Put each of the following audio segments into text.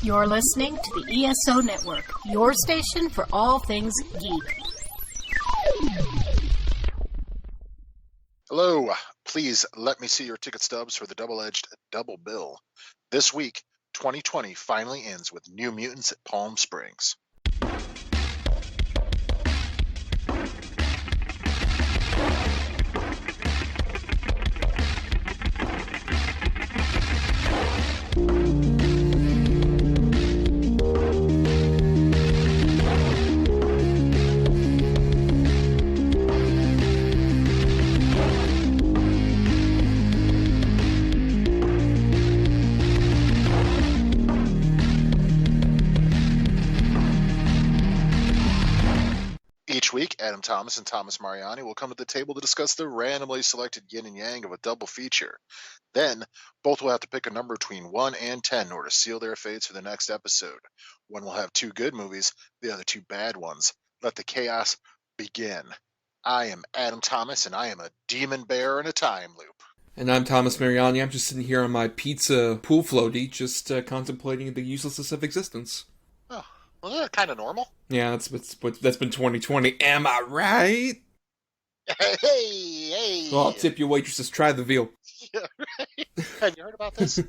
You're listening to the ESO Network, your station for all things geek. Hello, please let me see your ticket stubs for the double-edged double bill. This week, 2020 finally ends with New Mutants at Palm Springs. Each week, Adam Thomas and Thomas Mariani will come to the table to discuss the randomly selected yin and yang of a double feature. Then, both will have to pick a number between 1 and 10 in order to seal their fates for the next episode. One will have 2 good movies, the other 2 bad ones. Let the chaos begin. I am Adam Thomas, and I am a demon bear in a time loop. And I'm Thomas Mariani. I'm just sitting here on my pizza pool floaty, just contemplating the uselessness of existence. Oh, well, isn't that kind of normal? Yeah, that's been 2020. Am I right? Hey! Well, I'll tip your waitresses. Try the veal. Yeah, right? Have you heard about this?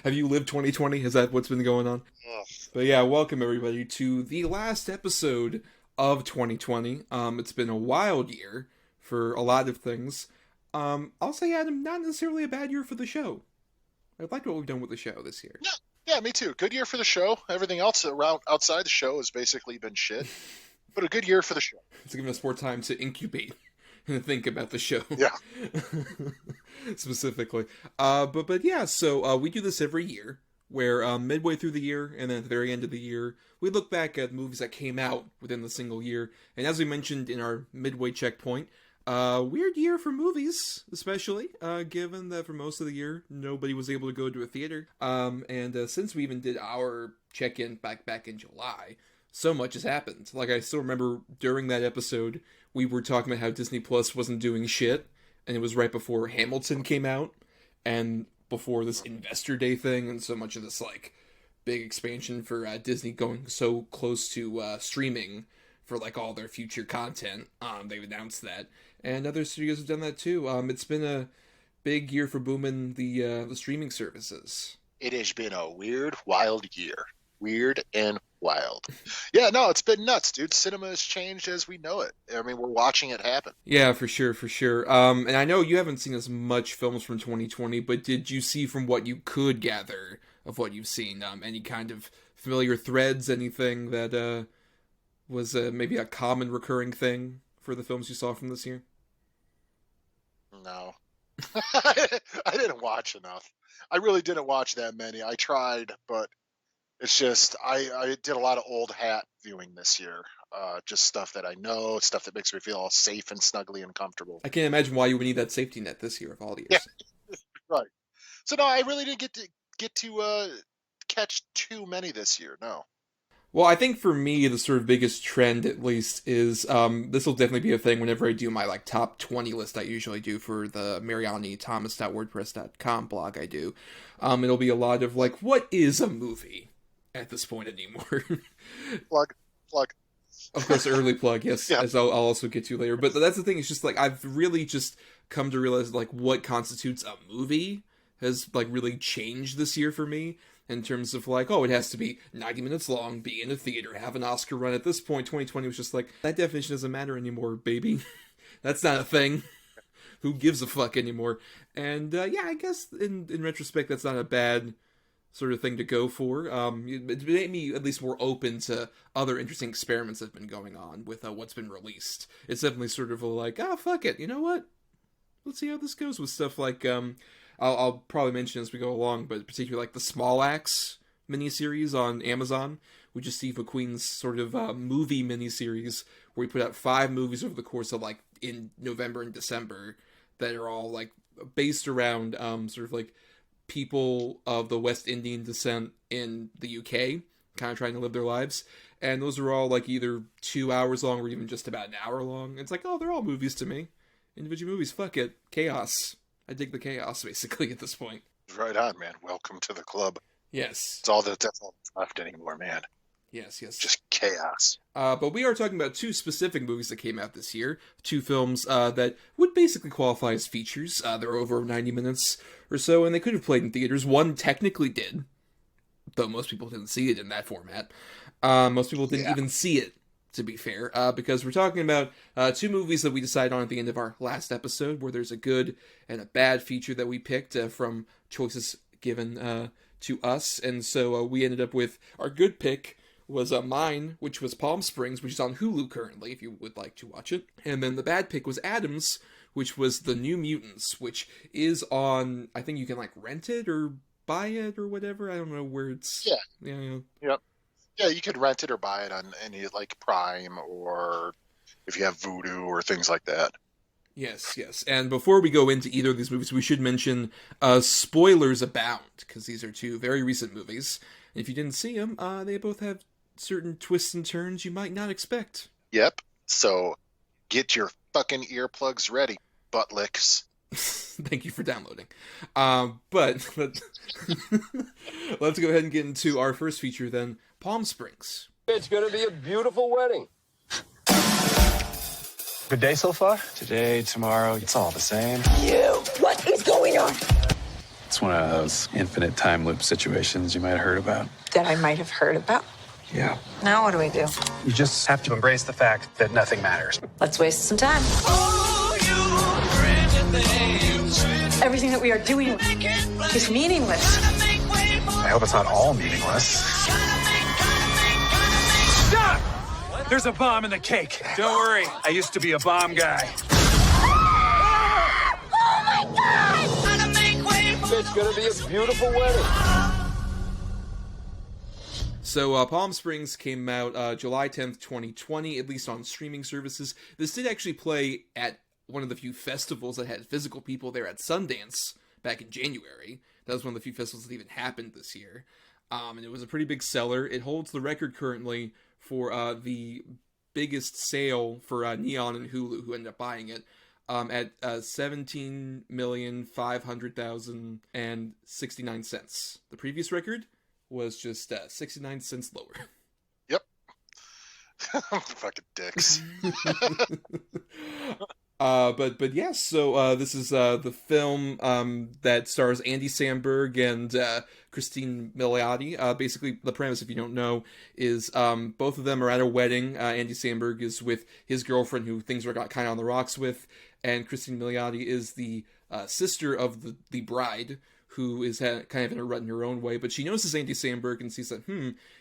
Have you lived 2020? Is that what's been going on? Ugh. But yeah, welcome everybody to the last episode of 2020. It's been a wild year for a lot of things. I'll say, Adam, not necessarily a bad year for the show. I liked what we've done with the show this year. Yeah, me too. Good year for the show. Everything else around outside the show has basically been shit. But a good year for the show. It's given us more time to incubate and think about the show. Yeah. Specifically. But yeah, so we do this every year, where midway through the year and then at the very end of the year, we look back at movies that came out within the single year. And as we mentioned in our midway checkpoint, weird year for movies, especially, given that for most of the year, nobody was able to go to a theater. And since we even did our check-in back in July, so much has happened. Like, I still remember during that episode, we were talking about how Disney Plus wasn't doing shit, and it was right before Hamilton came out, and before this Investor Day thing, and so much of this, like, big expansion for Disney going so close to streaming for, like, all their future content. They've announced that. And other studios have done that too. It's been a big year for booming the streaming services. It has been a weird, wild year. Weird and wild. Yeah, no, it's been nuts, dude. Cinema has changed as we know it. I mean, we're watching it happen. Yeah, for sure. And I know you haven't seen as much films from 2020, but did you see, from what you could gather of what you've seen, any kind of familiar threads, anything that was maybe a common recurring thing for the films you saw from this year? No. I didn't watch enough. I really didn't watch that many. I tried, but it's just, I did a lot of old hat viewing this year. Just stuff that I know, stuff that makes me feel all safe and snuggly and comfortable. I can't imagine why you would need that safety net this year of all years. Yeah. Right. So no, I really didn't get to catch too many this year, no. Well, I think for me, the sort of biggest trend, at least, is this will definitely be a thing whenever I do my like top 20 list I usually do for the MarianiThomas.wordpress.com blog I do. It'll be a lot of like, what is a movie at this point anymore? Plug. Of course, early plug, yes, yeah. As I'll also get to later. But that's the thing, it's just like, I've really just come to realize like what constitutes a movie has like really changed this year for me. In terms of like, oh, it has to be 90 minutes long, be in a theater, have an Oscar run. At this point, 2020 was just like, that definition doesn't matter anymore, baby. That's not a thing. Who gives a fuck anymore? And yeah, I guess in retrospect, that's not a bad sort of thing to go for. It made me at least more open to other interesting experiments that have been going on with what's been released. It's definitely sort of like, fuck it, you know what? Let's see how this goes with stuff like, I'll probably mention as we go along, but particularly like the Small Axe miniseries on Amazon, which is Steve McQueen's sort of movie miniseries, where he put out 5 movies over the course of like in November and December that are all like based around sort of like people of the West Indian descent in the UK, kind of trying to live their lives. And those are all like either 2 hours long or even just about an hour long. It's like, oh, they're all movies to me. Individual movies, fuck it. Chaos. I dig the chaos, basically, at this point. Right on, man. Welcome to the club. Yes. That's all that's left anymore, man. Yes. Just chaos. But we are talking about two specific movies that came out this year. Two films that would basically qualify as features. They're over 90 minutes or so, and they could have played in theaters. One technically did, though most people didn't see it in that format. Most people didn't even see it, to be fair, because we're talking about two movies that we decided on at the end of our last episode, where there's a good and a bad feature that we picked from choices given to us. And so we ended up with our good pick was mine, which was Palm Springs, which is on Hulu currently, if you would like to watch it. And then the bad pick was Adams, which was The New Mutants, which is on, I think you can, like, rent it or buy it or whatever. I don't know where it's... Yeah. Yep. Yeah, you could rent it or buy it on any, like, Prime, or if you have Vudu or things like that. Yes. And before we go into either of these movies, we should mention spoilers abound, because these are two very recent movies. And if you didn't see them, they both have certain twists and turns you might not expect. Yep. So get your fucking earplugs ready, butt licks. Thank you for downloading. But let's go ahead and get into our first feature then, Palm Springs. It's gonna be a beautiful wedding. Good day so far? Today, tomorrow, it's all the same. What is going on? It's one of those infinite time loop situations you might have heard about. That I might have heard about. Yeah. Now what do we do? You just have to embrace the fact that nothing matters. Let's waste some time. Everything that we are doing is meaningless. I hope it's not all meaningless. Stop! There's a bomb in the cake. Don't worry, I used to be a bomb guy. It's gonna be a beautiful wedding. So, Palm Springs came out July 10th, 2020, at least on streaming services. This did actually play at one of the few festivals that had physical people there at Sundance back in January. That was one of the few festivals that even happened this year. And it was a pretty big seller. It holds the record currently for the biggest sale for Neon and Hulu, who ended up buying it, at $17,500,069. The previous record was just 69 cents lower. Yep. Fucking dicks. But yes, so this is the film that stars Andy Samberg and Cristin Milioti. Basically, the premise, if you don't know, is both of them are at a wedding. Andy Samberg is with his girlfriend, who things are kind of on the rocks with, and Cristin Milioti is the sister of the bride, who is kind of in a rut in her own way, but she notices Andy Samberg and sees that,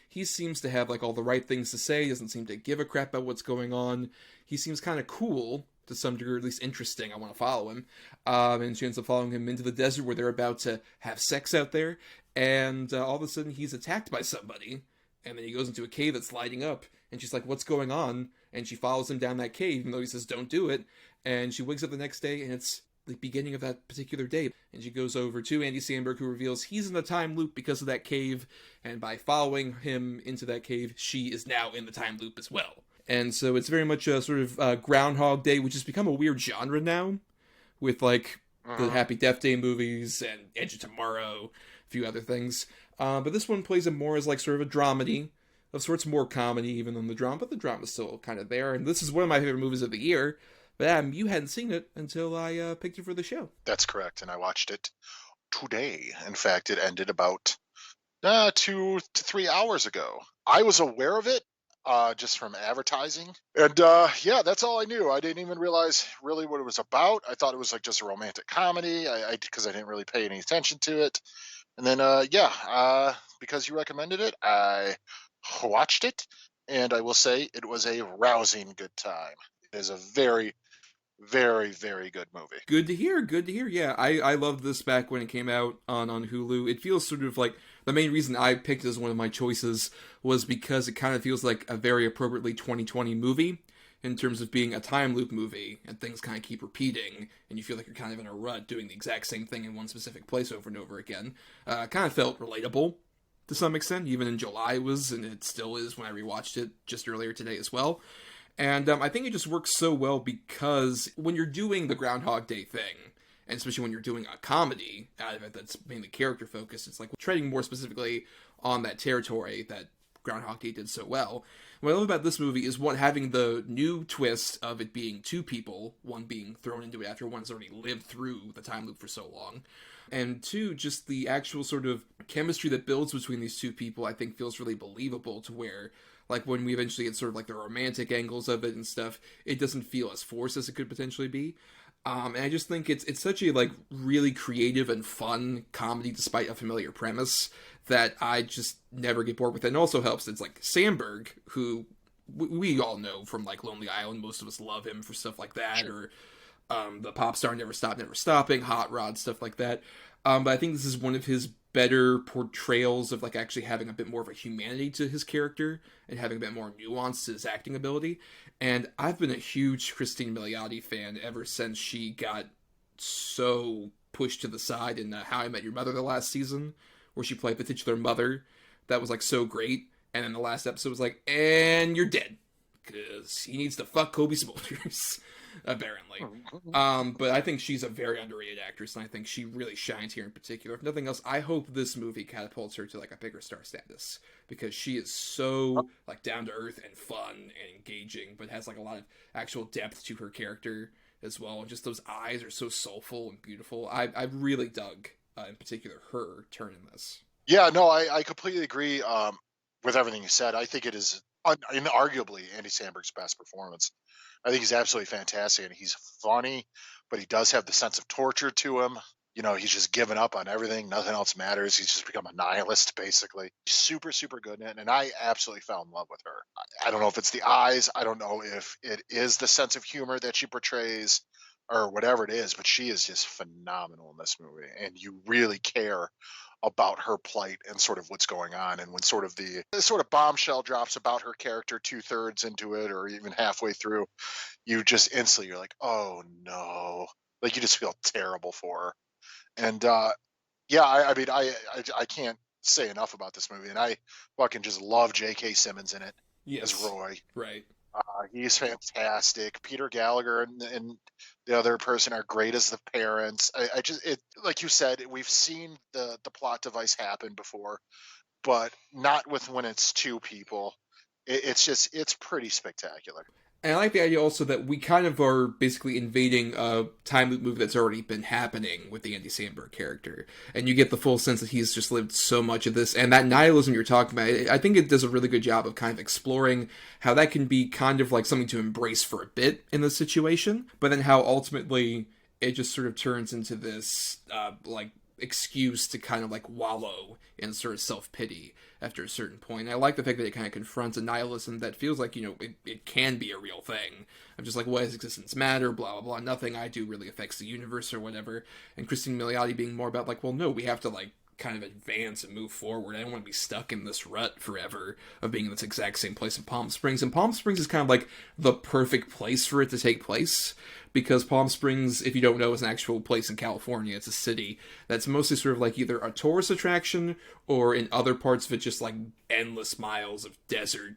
he seems to have, like, all the right things to say, doesn't seem to give a crap about what's going on. He seems kind of cool, to some degree, or at least interesting. I want to follow him. And she ends up following him into the desert where they're about to have sex out there, and all of a sudden he's attacked by somebody, and then he goes into a cave that's lighting up, and she's like, what's going on? And she follows him down that cave, even though he says, don't do it, and she wakes up the next day, and it's the beginning of that particular day, and she goes over to Andy Samberg, who reveals he's in a time loop because of that cave, and by following him into that cave, she is now in the time loop as well. And so it's very much a sort of Groundhog Day, which has become a weird genre now, with, like, the Happy Death Day movies and Edge of Tomorrow, a few other things. But this one plays it more as, like, sort of a dramedy, of sorts, more comedy even than the drama, but the drama's still kind of there. And this is one of my favorite movies of the year. But Adam, you hadn't seen it until I picked it for the show. That's correct, and I watched it today. In fact, it ended about 2 to 3 hours ago. I was aware of it just from advertising, and that's all I knew. I didn't even realize really what it was about. I thought it was like just a romantic comedy, because I didn't really pay any attention to it. And then because you recommended it, I watched it, and I will say it was a rousing good time. It is a very, very, very good movie. Good to hear. Yeah, I loved this back when it came out on Hulu. It feels sort of like, the main reason I picked it as one of my choices was because it kind of feels like a very appropriately 2020 movie, in terms of being a time loop movie, and things kind of keep repeating, and you feel like you're kind of in a rut doing the exact same thing in one specific place over and over again. Kind of felt relatable to some extent, even in July was, and it still is when I rewatched it just earlier today as well. And I think it just works so well because when you're doing the Groundhog Day thing, And especially when you're doing a comedy out of it that's mainly character focused, it's like treading more specifically on that territory that Groundhog Day did so well. What I love about this movie is having the new twist of it being two people, one being thrown into it after one's already lived through the time loop for so long. And two, just the actual sort of chemistry that builds between these two people, I think feels really believable to where, like, when we eventually get sort of like the romantic angles of it and stuff, it doesn't feel as forced as it could potentially be. And I just think it's such a, like, really creative and fun comedy despite a familiar premise that I just never get bored with it. And also helps, it's like Samberg, who we all know from, like, Lonely Island. Most of us love him for stuff like that, or the pop star Never Stop, Never Stopping, Hot Rod, stuff like that. But I think this is one of his better portrayals of, like, actually having a bit more of a humanity to his character and having a bit more nuance to his acting ability. And I've been a huge Cristin Milioti fan ever since she got so pushed to the side in How I Met Your Mother the last season, where she played the titular mother. That was, like, so great. And then the last episode was like, and you're dead. Because he needs to fuck Kobe Smulders, apparently. But I think she's a very underrated actress, and I think she really shines here in particular. If nothing else, I hope this movie catapults her to, like, a bigger star status, because she is so, like, down to earth and fun and engaging, but has, like, a lot of actual depth to her character as well. And just those eyes are so soulful and beautiful. I really dug, in particular, her turn in this. Yeah, no, I completely agree with everything you said. I think it is inarguably Andy Samberg's best performance. I think he's absolutely fantastic, and he's funny, but he does have the sense of torture to him. You know, he's just given up on everything. Nothing else matters. He's just become a nihilist, basically. Super, super good in it, and I absolutely fell in love with her. I don't know if it's the eyes. I don't know if it is the sense of humor that she portrays or whatever it is, but she is just phenomenal in this movie, and you really care about her plight and sort of what's going on. And when sort of the sort of bombshell drops about her character 2/3 into it, or even halfway through, you just instantly, you're like, oh no, like you just feel terrible for her. And yeah, I mean, I can't say enough about this movie, and I fucking just love J.K. Simmons in it as Roy. Right. He's fantastic. Peter Gallagher and the other person are great as the parents. I just, like you said, we've seen the plot device happen before, but not with when it's two people. It's pretty spectacular. And I like the idea also that we kind of are basically invading a time loop movie that's already been happening with the Andy Samberg character. And you get the full sense that he's just lived so much of this. And that nihilism you're talking about, I think it does a really good job of kind of exploring how that can be kind of like something to embrace for a bit in this situation. But then how ultimately it just sort of turns into this, like, excuse to kind of like wallow in sort of self-pity after a certain point. I like the fact that it kind of confronts a nihilism that feels like, you know, it can be a real thing. I'm just like, what does existence matter? Blah, blah, blah. Nothing I do really affects the universe or whatever. And Cristin Milioti being more about like, well, no, we have to like kind of advance and move forward. I don't want to be stuck in this rut forever of being in this exact same place in Palm Springs. And Palm Springs is kind of like the perfect place for it to take place, because Palm Springs, if you don't know, is an actual place in California. It's a city that's mostly sort of like either a tourist attraction or in other parts of it just like endless miles of desert.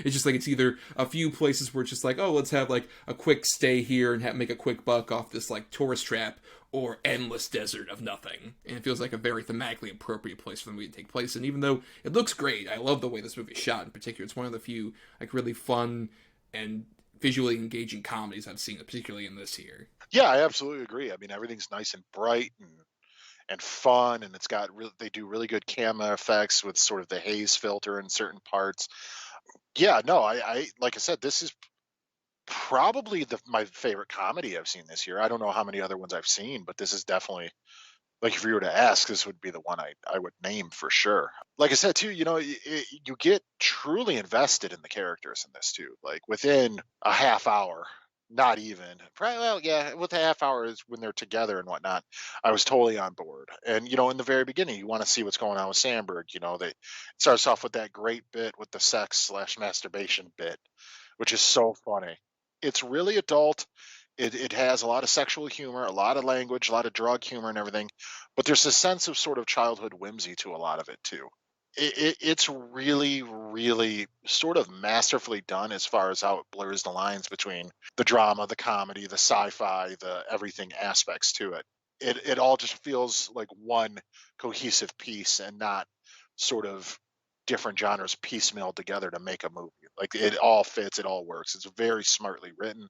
It's just like it's either a few places where it's just like, oh, let's have like a quick stay here and make a quick buck off this like tourist trap, or endless desert of nothing. And it feels like a very thematically appropriate place for the movie to take place. And even though it looks great, I love the way this movie is shot in particular. It's one of the few like really fun and visually engaging comedies I've seen, particularly in this year. Yeah, I absolutely agree. I mean, everything's nice and bright and fun, and it's got they do really good camera effects with sort of the haze filter in certain parts. Yeah, no, I like I said, this is probably my favorite comedy I've seen this year. I don't know how many other ones I've seen, but this is definitely, like, if you were to ask, this would be the one I would name for sure. Like I said, too, you know, you get truly invested in the characters in this, too. Like, within a half hour, not even. Probably, well, yeah, with a half hour is when they're together and whatnot, I was totally on board. And, you know, in the very beginning, you want to see what's going on with Samberg. You know, it starts off with that great bit with the sex/masturbation bit, which is so funny. It's really adult. It has a lot of sexual humor, a lot of language, a lot of drug humor and everything. But there's a sense of sort of childhood whimsy to a lot of it, too. It's really, really sort of masterfully done as far as how it blurs the lines between the drama, the comedy, the sci-fi, the everything aspects to it. It all just feels like one cohesive piece and not sort of different genres piecemealed together to make a movie. Like it all fits, it all works. It's very smartly written,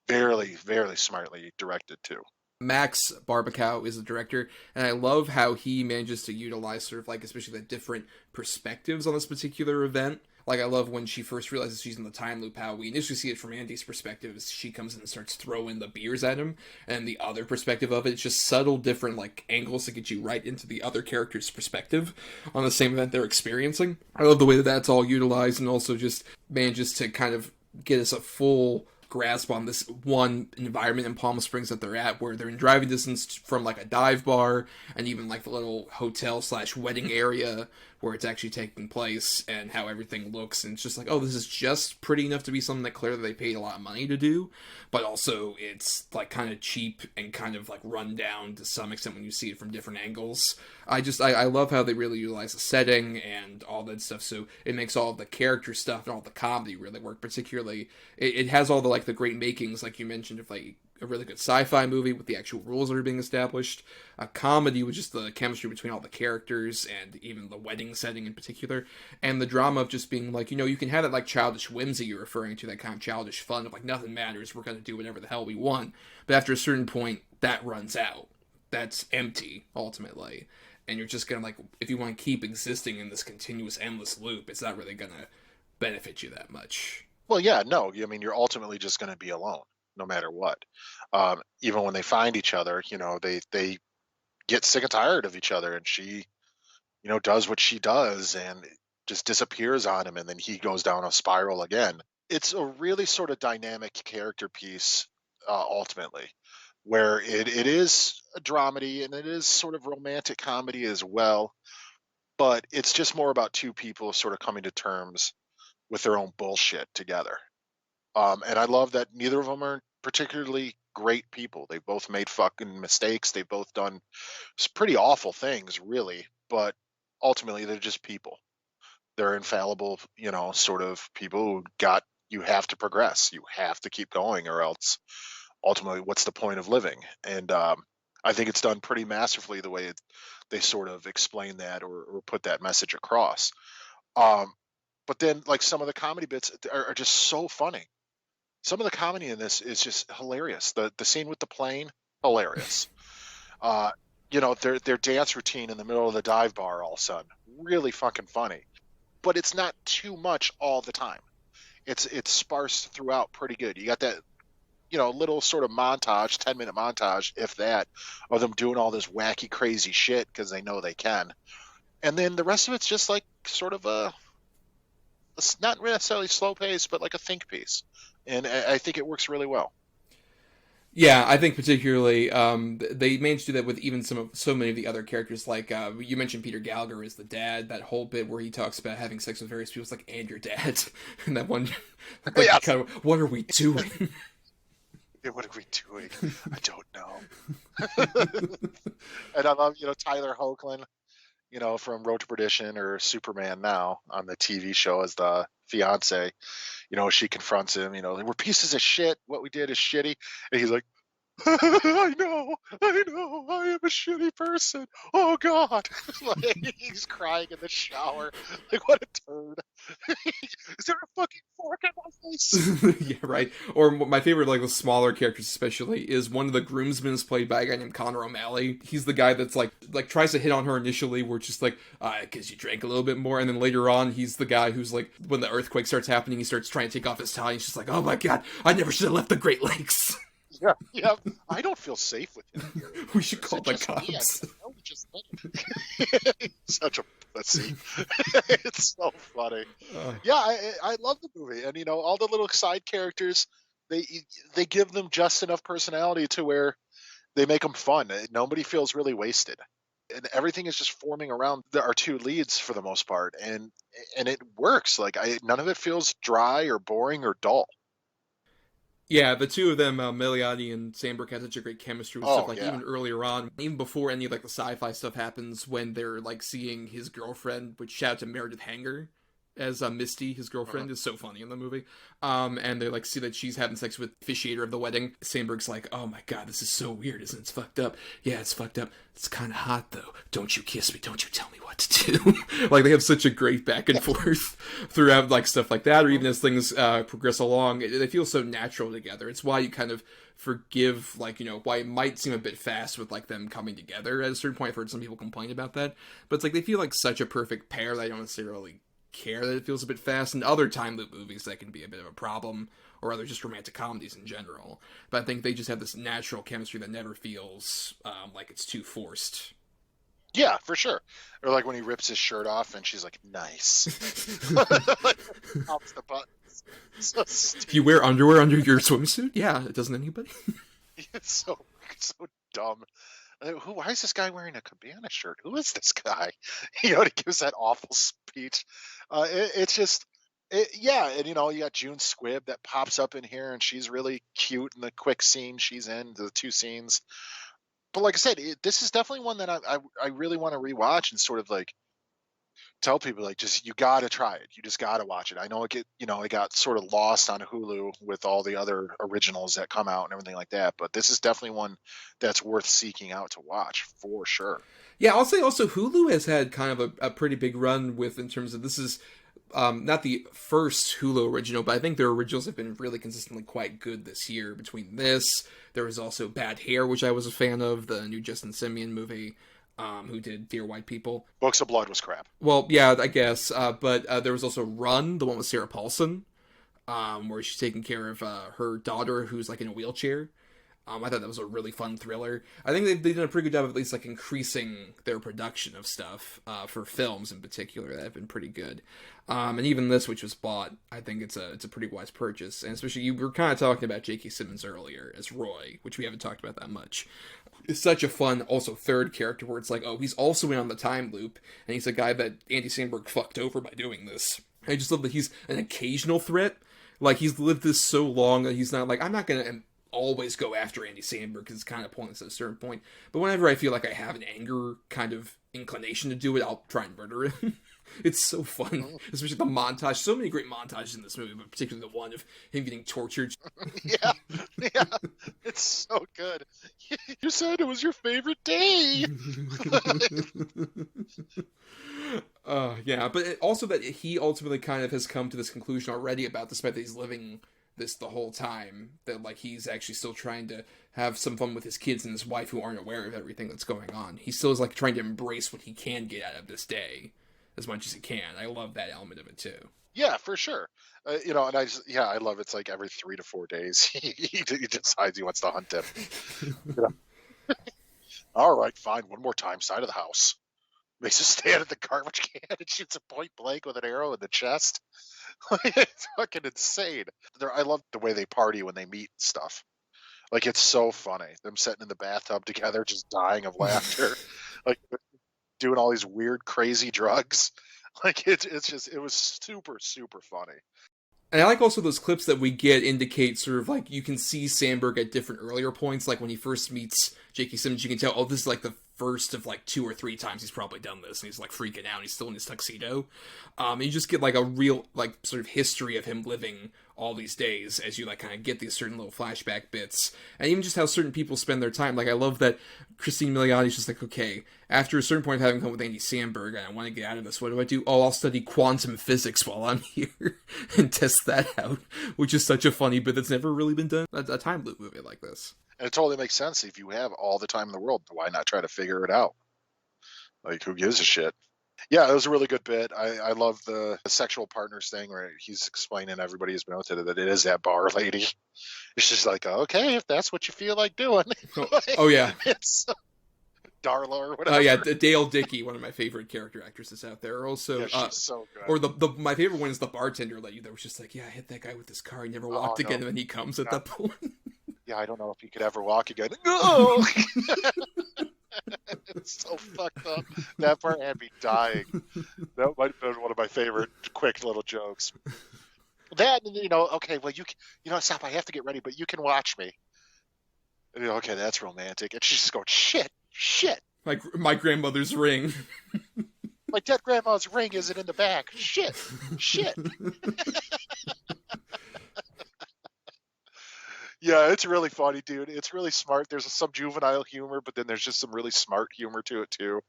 very, very smartly directed too. Max Barbacow is the director, and I love how he manages to utilize sort of like, especially the different perspectives on this particular event. Like, I love when she first realizes she's in the time loop, how we initially see it from Andy's perspective as she comes in and starts throwing the beers at him, and the other perspective of it, it's just subtle different, like, angles to get you right into the other character's perspective on the same event they're experiencing. I love the way that that's all utilized, and also just manages to kind of get us a full grasp on this one environment in Palm Springs that they're at, where they're in driving distance from like a dive bar and even like the little hotel / wedding area where it's actually taking place, and how everything looks, and it's just like, oh, this is just pretty enough to be something that clearly they paid a lot of money to do, but also it's like kind of cheap and kind of like run down to some extent when you see it from different angles. I love how they really utilize the setting and all that stuff, so it makes all of the character stuff and all the comedy really work. Particularly, it has all the like the great makings, like you mentioned, of like a really good sci-fi movie with the actual rules that are being established, a comedy with just the chemistry between all the characters and even the wedding setting in particular, and the drama of just being like, you can have that like childish whimsy you're referring to, that kind of childish fun of like, nothing matters, we're going to do whatever the hell we want, but after a certain point that runs out, that's empty ultimately, and you're just gonna, like, if you want to keep existing in this continuous endless loop, it's not really gonna benefit you that much. Well, yeah, no, I mean, you're ultimately just going to be alone no matter what. Even when they find each other, they get sick and tired of each other, and she, does what she does and just disappears on him, and then he goes down a spiral again. It's a really sort of dynamic character piece, ultimately, where it is a dramedy and it is sort of romantic comedy as well, but it's just more about two people sort of coming to terms with their own bullshit together. And I love that neither of them are particularly great people. They both made fucking mistakes. They've both done pretty awful things, really. But ultimately, they're just people. They're infallible, sort of people who you have to progress. You have to keep going, or else ultimately, what's the point of living? And I think it's done pretty masterfully the way they sort of explain that or put that message across. But then, like, some of the comedy bits are just so funny. Some of the comedy in this is just hilarious. The scene with the plane, hilarious. Their dance routine in the middle of the dive bar all of a sudden, really fucking funny. But it's not too much all the time. It's sparse throughout pretty good. You got that, little sort of montage, 10-minute montage, if that, of them doing all this wacky, crazy shit because they know they can. And then the rest of it's just like sort of it's not necessarily slow pace, but like a think piece. And I think it works really well. Yeah, I think particularly they managed to do that with even so many of the other characters. Like you mentioned, Peter Gallagher is the dad. That whole bit where he talks about having sex with various people, it's like, and your dad, and that one, like, Yes. kind of, what are we doing? Yeah, what are we doing? I don't know. And I love, Tyler Hoechlin, from Road to Perdition or Superman now on the TV show as the fiance. She confronts him, we're pieces of shit. What we did is shitty. And he's like, I know, I am a shitty person. Oh, God. Like, he's crying in the shower. Like, what a turd. Is there a fucking fork in my face? Yeah, right. Or my favorite, like, the smaller characters especially, is one of the groomsmen is played by a guy named Connor O'Malley. He's the guy that's, like tries to hit on her initially, where it's just like, because you drank a little bit more, and then later on, he's the guy who's, like, when the earthquake starts happening, he starts trying to take off his tie, and he's just like, oh my God, I never should have left the Great Lakes. Yeah. I don't feel safe with him here. We should call the cops. Such a pussy. It's so funny. Yeah, I love the movie, and all the little side characters, they give them just enough personality to where they make them fun. Nobody feels really wasted, and everything is just forming around our two leads for the most part, and it works. Like, none of it feels dry or boring or dull. Yeah, the two of them, Milioti and Samberg, had such a great chemistry with stuff, like, even earlier on, even before any of, like, the sci-fi stuff happens, when they're, like, seeing his girlfriend, which shout out to Meredith Hanger, as Misty, his girlfriend, is so funny in the movie. And they, like, see that she's having sex with the officiator of the wedding. Samberg's like, oh my god, this is so weird, isn't it? It's fucked up. Yeah, it's fucked up. It's kind of hot, though. Don't you kiss me. Don't you tell me what to do. Like, they have such a great back and forth throughout, like, stuff like that, or even as things progress along. They feel so natural together. It's why you kind of forgive, like, you know, why it might seem a bit fast with, like, them coming together at a certain point. I've heard some people complain about that. But it's like, they feel like such a perfect pair that I don't necessarily care that it feels a bit fast. In other time loop movies, that can be a bit of a problem, or other just romantic comedies in general. But I think they just have this natural chemistry that never feels like it's too forced. Yeah, for sure. Or like when he rips his shirt off and she's like, nice. Like, pops the buttons. So stupid. You wear underwear under your swimsuit? Yeah, doesn't anybody? It's so dumb. Why is this guy wearing a cabana shirt? Who is this guy? You know, he gives that awful speech. It's just, yeah. And, you know, you got June Squibb that pops up in here, and she's really cute in the quick scene she's in, the two scenes. But like I said, this is definitely one that I really want to rewatch and sort of like tell people, like, just, you got to try it. You just got to watch it. I know it got sort of lost on Hulu with all the other originals that come out and everything like that. But this is definitely one that's worth seeking out to watch for sure. Yeah, I'll say also Hulu has had kind of a pretty big run with, in terms of, this is not the first Hulu original, but I think their originals have been really consistently quite good this year. Between this, there was also Bad Hair, which I was a fan of, the new Justin Simien movie. Who did Dear White People. Books of Blood was crap. Well, yeah, I guess. But there was also Run, the one with Sarah Paulson, where she's taking care of her daughter who's, like, in a wheelchair. I thought that was a really fun thriller. I think they've done a pretty good job of at least, like, increasing their production of stuff, for films in particular, that have been pretty good. And even this, which was bought, I think it's a pretty wise purchase. And especially, you were kind of talking about J.K. Simmons earlier as Roy, which we haven't talked about that much. It's such a fun, also, third character where it's like, oh, he's also in on the time loop, and he's a guy that Andy Samberg fucked over by doing this. I just love that he's an occasional threat. Like, he's lived this so long that he's not like, I'm not gonna always go after Andy Samberg because it's kind of pointless at a certain point. But whenever I feel like I have an anger kind of inclination to do it, I'll try and murder him. It's so fun, especially the montage. So many great montages in this movie, but particularly the one of him getting tortured. Yeah, it's so good. You said it was your favorite day. Yeah, but also that he ultimately kind of has come to this conclusion already about, despite that he's living this the whole time, that, like, he's actually still trying to have some fun with his kids and his wife who aren't aware of everything that's going on. He still is, like, trying to embrace what he can get out of this day as much as he can. I love that element of it too. Yeah, for sure. You know, and I love it's like every 3 to 4 days he decides he wants to hunt him. You know? All right, fine. One more time, side of the house. Makes us stand at the garbage can and shoots a point blank with an arrow in the chest. It's fucking insane. I love the way they party when they meet and stuff. Like, it's so funny. Them sitting in the bathtub together, just dying of laughter. Like, doing all these weird, crazy drugs. Like, it was super, super funny. And I like also those clips that we get indicate sort of like, you can see Samberg at different earlier points. Like when he first meets J.K. Simmons, you can tell, oh, this is like the first of like 2 or 3 times he's probably done this. And he's like freaking out. He's still in his tuxedo. And you just get like a real like sort of history of him living all these days as you like kind of get these certain little flashback bits. And even just how certain people spend their time. Like I love that Cristin Milioti's just like, okay, after a certain point of having come with Andy Samberg and I want to get out of this, what do? Oh, I'll study quantum physics while I'm here and test that out, which is such a funny bit that's never really been done. A time loop movie like this. And it totally makes sense. If you have all the time in the world, why not try to figure it out? Like, who gives a shit? Yeah, it was a really good bit. I love the sexual partners thing where he's explaining everybody who's been out there that it is that bar lady. It's just like, okay, if that's what you feel like doing. Oh yeah. It's Darla or whatever. Oh yeah, Dale Dickey, one of my favorite character actresses out there. Also, yeah, she's so good. Or my favorite one is the bartender lady that was just like, yeah, I hit that guy with this car. He never walked again, and then he comes at that point. Yeah, I don't know if he could ever walk again. No! It's so fucked up. That part had me dying. That might have been one of my favorite quick little jokes. That, okay, well, stop, I have to get ready, but you can watch me. Okay, that's romantic. And she's just going, shit. My grandmother's ring. My dead grandma's ring isn't in the back. Shit. Yeah, it's really funny, dude. It's really smart. There's some juvenile humor, but then there's just some really smart humor to it, too.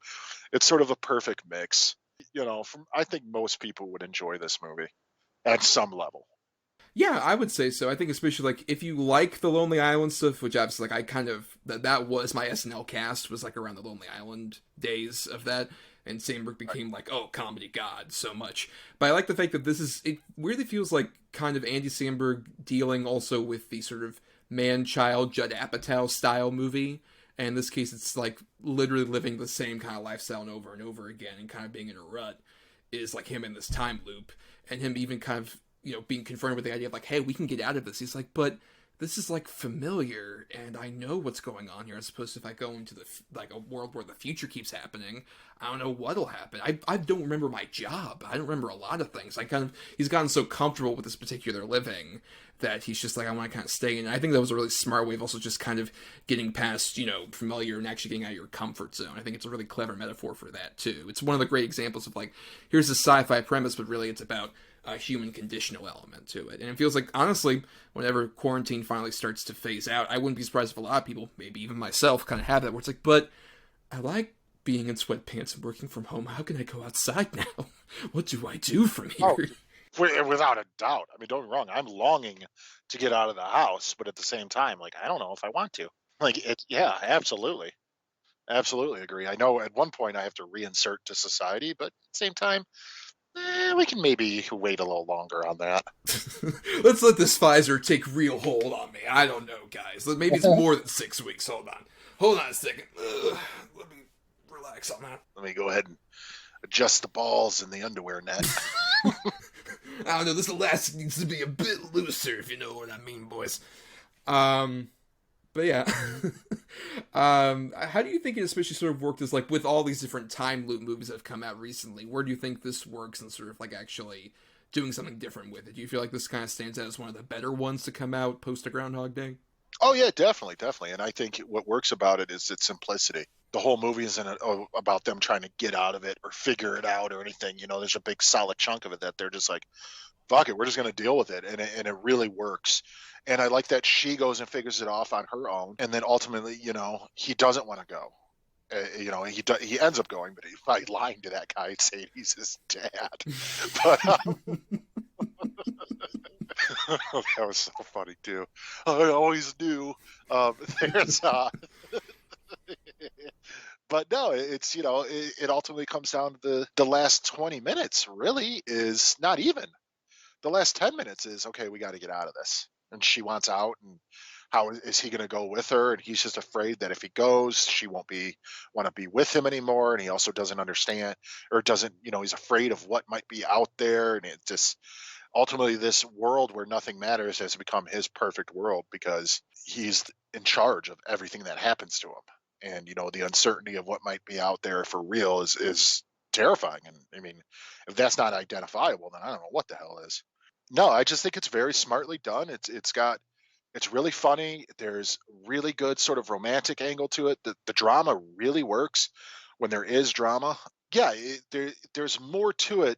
It's sort of a perfect mix. I think most people would enjoy this movie at some level. Yeah, I would say so. I think especially, like, if you like the Lonely Island stuff, which obviously, like, I kind of, that was my SNL cast, was, like, around the Lonely Island days of that, and Samberg became, like, comedy god so much. But I like the fact that it weirdly feels like kind of Andy Samberg dealing also with the sort of man-child Judd Apatow style movie. And in this case, it's, like, literally living the same kind of lifestyle and over again, and kind of being in a rut, is, like, him in this time loop, and him even kind of, being confronted with the idea of, like, hey, we can get out of this. He's like, but this is, like, familiar, and I know what's going on here, as opposed to if I go into a world where the future keeps happening, I don't know what'll happen. I don't remember my job. I don't remember a lot of things. He's gotten so comfortable with this particular living that he's just like, I want to kind of stay in. And I think that was a really smart way of also just kind of getting past, familiar and actually getting out of your comfort zone. I think it's a really clever metaphor for that, too. It's one of the great examples of, like, here's a sci-fi premise, but really it's about a human conditional element to it. And it feels like, honestly, whenever quarantine finally starts to phase out, I wouldn't be surprised if a lot of people, maybe even myself, kind of have that, where it's like, but I like being in sweatpants and working from home. How can I go outside now? What do I do from here? Without a doubt. I mean, don't get me wrong. I'm longing to get out of the house, but at the same time, like, I don't know if I want to. Like, yeah, absolutely. Absolutely agree. I know at one point I have to reinsert to society, but at the same time, we can maybe wait a little longer on that. Let's let this Pfizer take real hold on me. I don't know, guys. Maybe it's more than 6 weeks. Hold on a second. Let me relax on that. Let me go ahead and adjust the balls in the underwear net. I don't know, this elastic needs to be a bit looser, if you know what I mean, boys. But yeah. How do you think it especially sort of worked as, like, with all these different time loop movies that have come out recently, where do you think this works in sort of, like, actually doing something different with it? Do you feel like this kind of stands out as one of the better ones to come out post a Groundhog Day? Oh, yeah, definitely. And I think what works about it is its simplicity. The whole movie isn't about them trying to get out of it or figure it out or anything. There's a big solid chunk of it that they're just like, fuck it, we're just going to deal with it. And it really works. And I like that she goes and figures it off on her own. And then ultimately, he doesn't want to go. He ends up going, but by lying to that guy and saying he's his dad. But that was so funny too. I always do. But no, it's it ultimately comes down to the last 20 minutes. Really, is not even the last 10 minutes. Is okay. We got to get out of this, and she wants out, and how is he going to go with her? And he's just afraid that if he goes, she won't want to be with him anymore. And he also doesn't understand, or doesn't, he's afraid of what might be out there. And it just ultimately, this world where nothing matters has become his perfect world because he's in charge of everything that happens to him. And, the uncertainty of what might be out there for real is terrifying. And I mean, if that's not identifiable, then I don't know what the hell is. No, I just think it's very smartly done. It's really funny. There's really good sort of romantic angle to it. The drama really works when there is drama. Yeah, there's more to it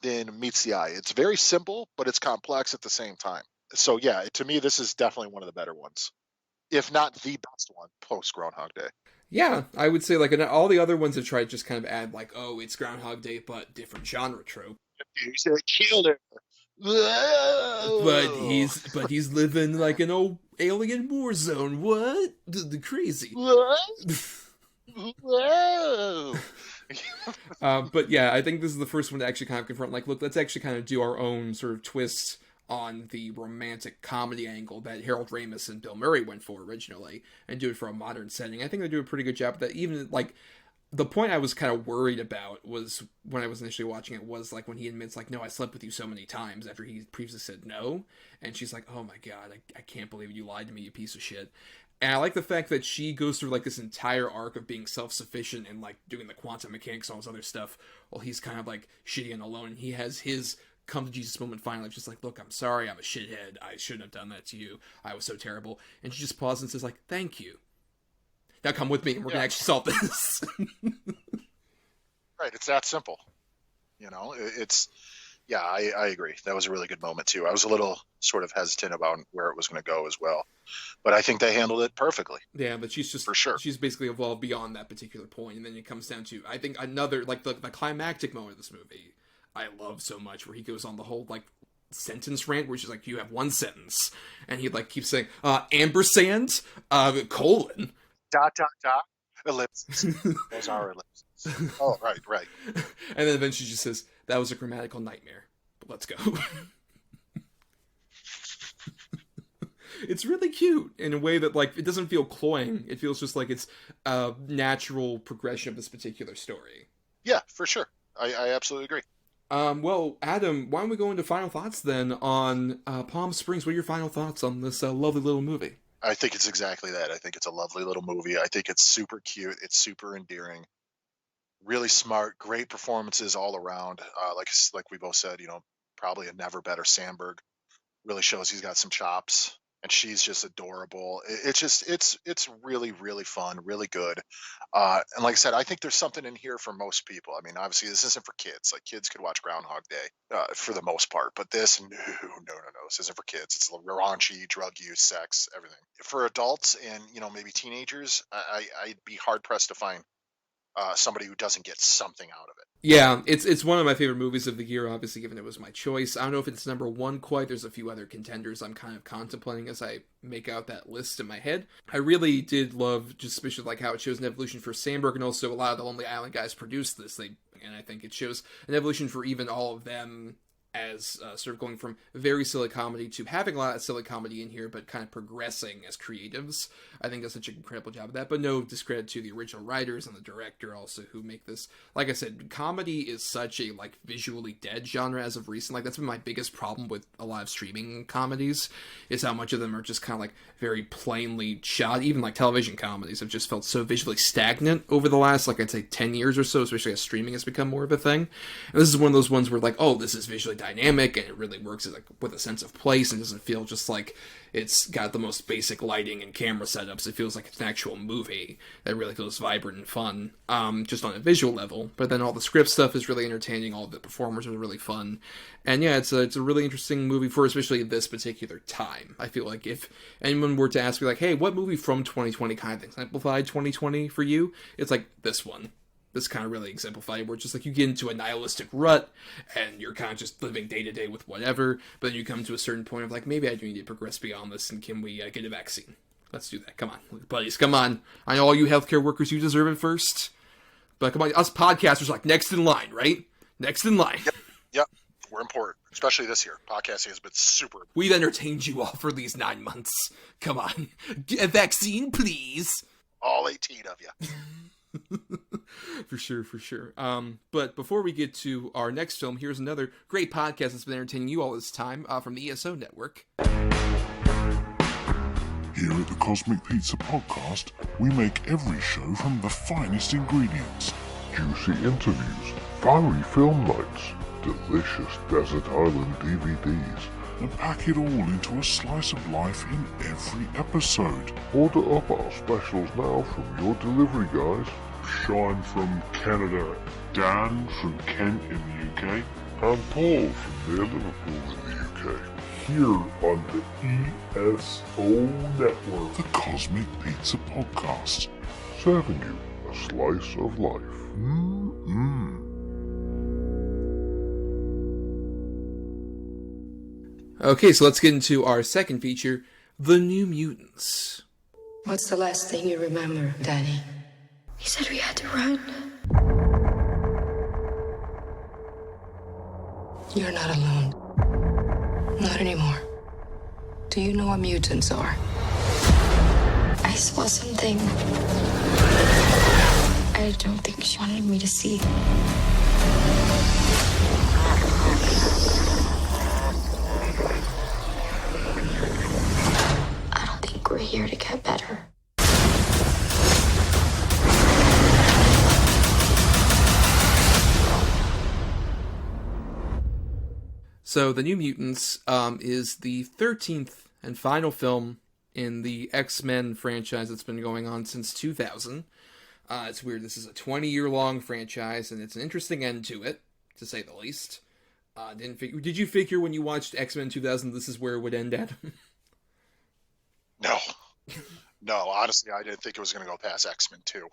than meets the eye. It's very simple, but it's complex at the same time. So yeah, to me, this is definitely one of the better ones, if not the best one post Groundhog Day. Yeah, I would say, like, all the other ones have tried to just kind of add, like, oh, it's Groundhog Day, but different genre trope. He's a killer. But he's living like an old alien war zone. What? The crazy. But yeah, I think this is the first one to actually kind of confront, like, look, let's actually kind of do our own sort of twist on the romantic comedy angle that Harold Ramis and Bill Murray went for originally, and do it for a modern setting. I think they do a pretty good job of that. Even, like, the point I was kind of worried about was, when I was initially watching it, was, like, when he admits, like, no, I slept with you so many times, after he previously said no, and she's like, oh my god, I can't believe you lied to me, you piece of shit. And I like the fact that she goes through, like, this entire arc of being self-sufficient and, like, doing the quantum mechanics and all this other stuff, while he's kind of, like, shitty and alone, and he has his come to Jesus moment finally. It's just like, look, I'm sorry, I'm a shithead. I shouldn't have done that to you. I was so terrible. And she just pauses and says, like, thank you. Now come with me and we're going to actually solve this. Right, it's that simple. You know, I agree. That was a really good moment too. I was a little sort of hesitant about where it was going to go as well, but I think they handled it perfectly. Yeah, but she's just, for sure, she's basically evolved beyond that particular point, and then it comes down to, I think, another, like, the climactic moment of this movie I love so much, where he goes on the whole, like, sentence rant, where she's like, you have one sentence, and he, like, keeps saying, ampersand, colon. ... ellipses. Those are ellipses. Oh, right. And then eventually she just says, that was a grammatical nightmare, but let's go. It's really cute in a way that, like, it doesn't feel cloying. It feels just like it's a natural progression of this particular story. Yeah, for sure. I absolutely agree. Well, Adam, why don't we go into final thoughts then on Palm Springs? What are your final thoughts on this lovely little movie? I think it's exactly that. I think it's a lovely little movie. I think it's super cute. It's super endearing. Really smart. Great performances all around. Like we both said, you know, probably a never better Samberg. Really shows he's got some chops. And she's just adorable. It's really, really fun, really good. And like I said, I think there's something in here for most people. I mean, obviously this isn't for kids. Like, kids could watch Groundhog Day for the most part, but this, no. This isn't for kids. It's raunchy, drug use, sex, everything. For adults and, you know, maybe teenagers, I'd be hard pressed to find somebody who doesn't get something out of it. Yeah, it's one of my favorite movies of the year, obviously, given it was my choice. I don't know if it's number one quite. There's a few other contenders I'm kind of contemplating as I make out that list in my head. I really did love, just especially like how it shows an evolution for Samberg, and also a lot of the Lonely Island guys produced this. And I think it shows an evolution for even all of them, as sort of going from very silly comedy to having a lot of silly comedy in here, but kind of progressing as creatives. I think does such an incredible job of that, but no discredit to the original writers and the director also, who make this, like I said, comedy is such a, like, visually dead genre as of recent. Like, that's been my biggest problem with a lot of streaming comedies, is how much of them are just kind of, like, very plainly shot. Even, like, television comedies have just felt so visually stagnant over the last, like, I'd say 10 years or so, especially as streaming has become more of a thing. And this is one of those ones where, like, oh, this is visually dynamic, and it really works as, like, with a sense of place, and doesn't feel just like it's got the most basic lighting and camera setups. It feels like it's an actual movie that really feels vibrant and fun, just on a visual level. But then all the script stuff is really entertaining. All of the performers are really fun. And yeah, it's a really interesting movie for especially this particular time. I feel like if anyone were to ask me, like, hey, what movie from 2020 kind of exemplified 2020 for you? It's like this one. This kind of really exemplified, where it's just like you get into a nihilistic rut and you're kind of just living day to day with whatever, but then you come to a certain point of like, maybe I do need to progress beyond this, and can we get a vaccine? Let's do that. Come on, buddies, come on. I know all you healthcare workers, you deserve it first, but come on, us podcasters, like, next in line, right? Next in line. Yep. We're important, especially this year. Podcasting has been super. We've entertained you all for these 9 months. Come on, get a vaccine, please. All 18 of you. For sure. But before we get to our next film, here's another great podcast that's been entertaining you all this time from the ESO Network. Here at the Cosmic Pizza Podcast, we make every show from the finest ingredients. Juicy interviews, fiery film nights, delicious Desert Island DVDs, and pack it all into a slice of life in every episode. Order up our specials now from your delivery guys. Sean from Canada, Dan from Kent in the UK, and Paul from near Liverpool in the UK. Here on the ESO Network, the Cosmic Pizza Podcast, serving you a slice of life. Okay, so let's get into our second feature, The New Mutants. What's the last thing you remember, Danny? He said we had to run. You're not alone. Not anymore. Do you know what mutants are? I saw something I don't think she wanted me to see. I don't think we're here to get better. So, The New Mutants is the 13th and final film in the X-Men franchise that's been going on since 2000. It's weird. This is a 20-year-long franchise, and it's an interesting end to it, to say the least. Did you figure when you watched X-Men 2000 this is where it would end, Adam? No. No, honestly, I didn't think it was going to go past X-Men 2.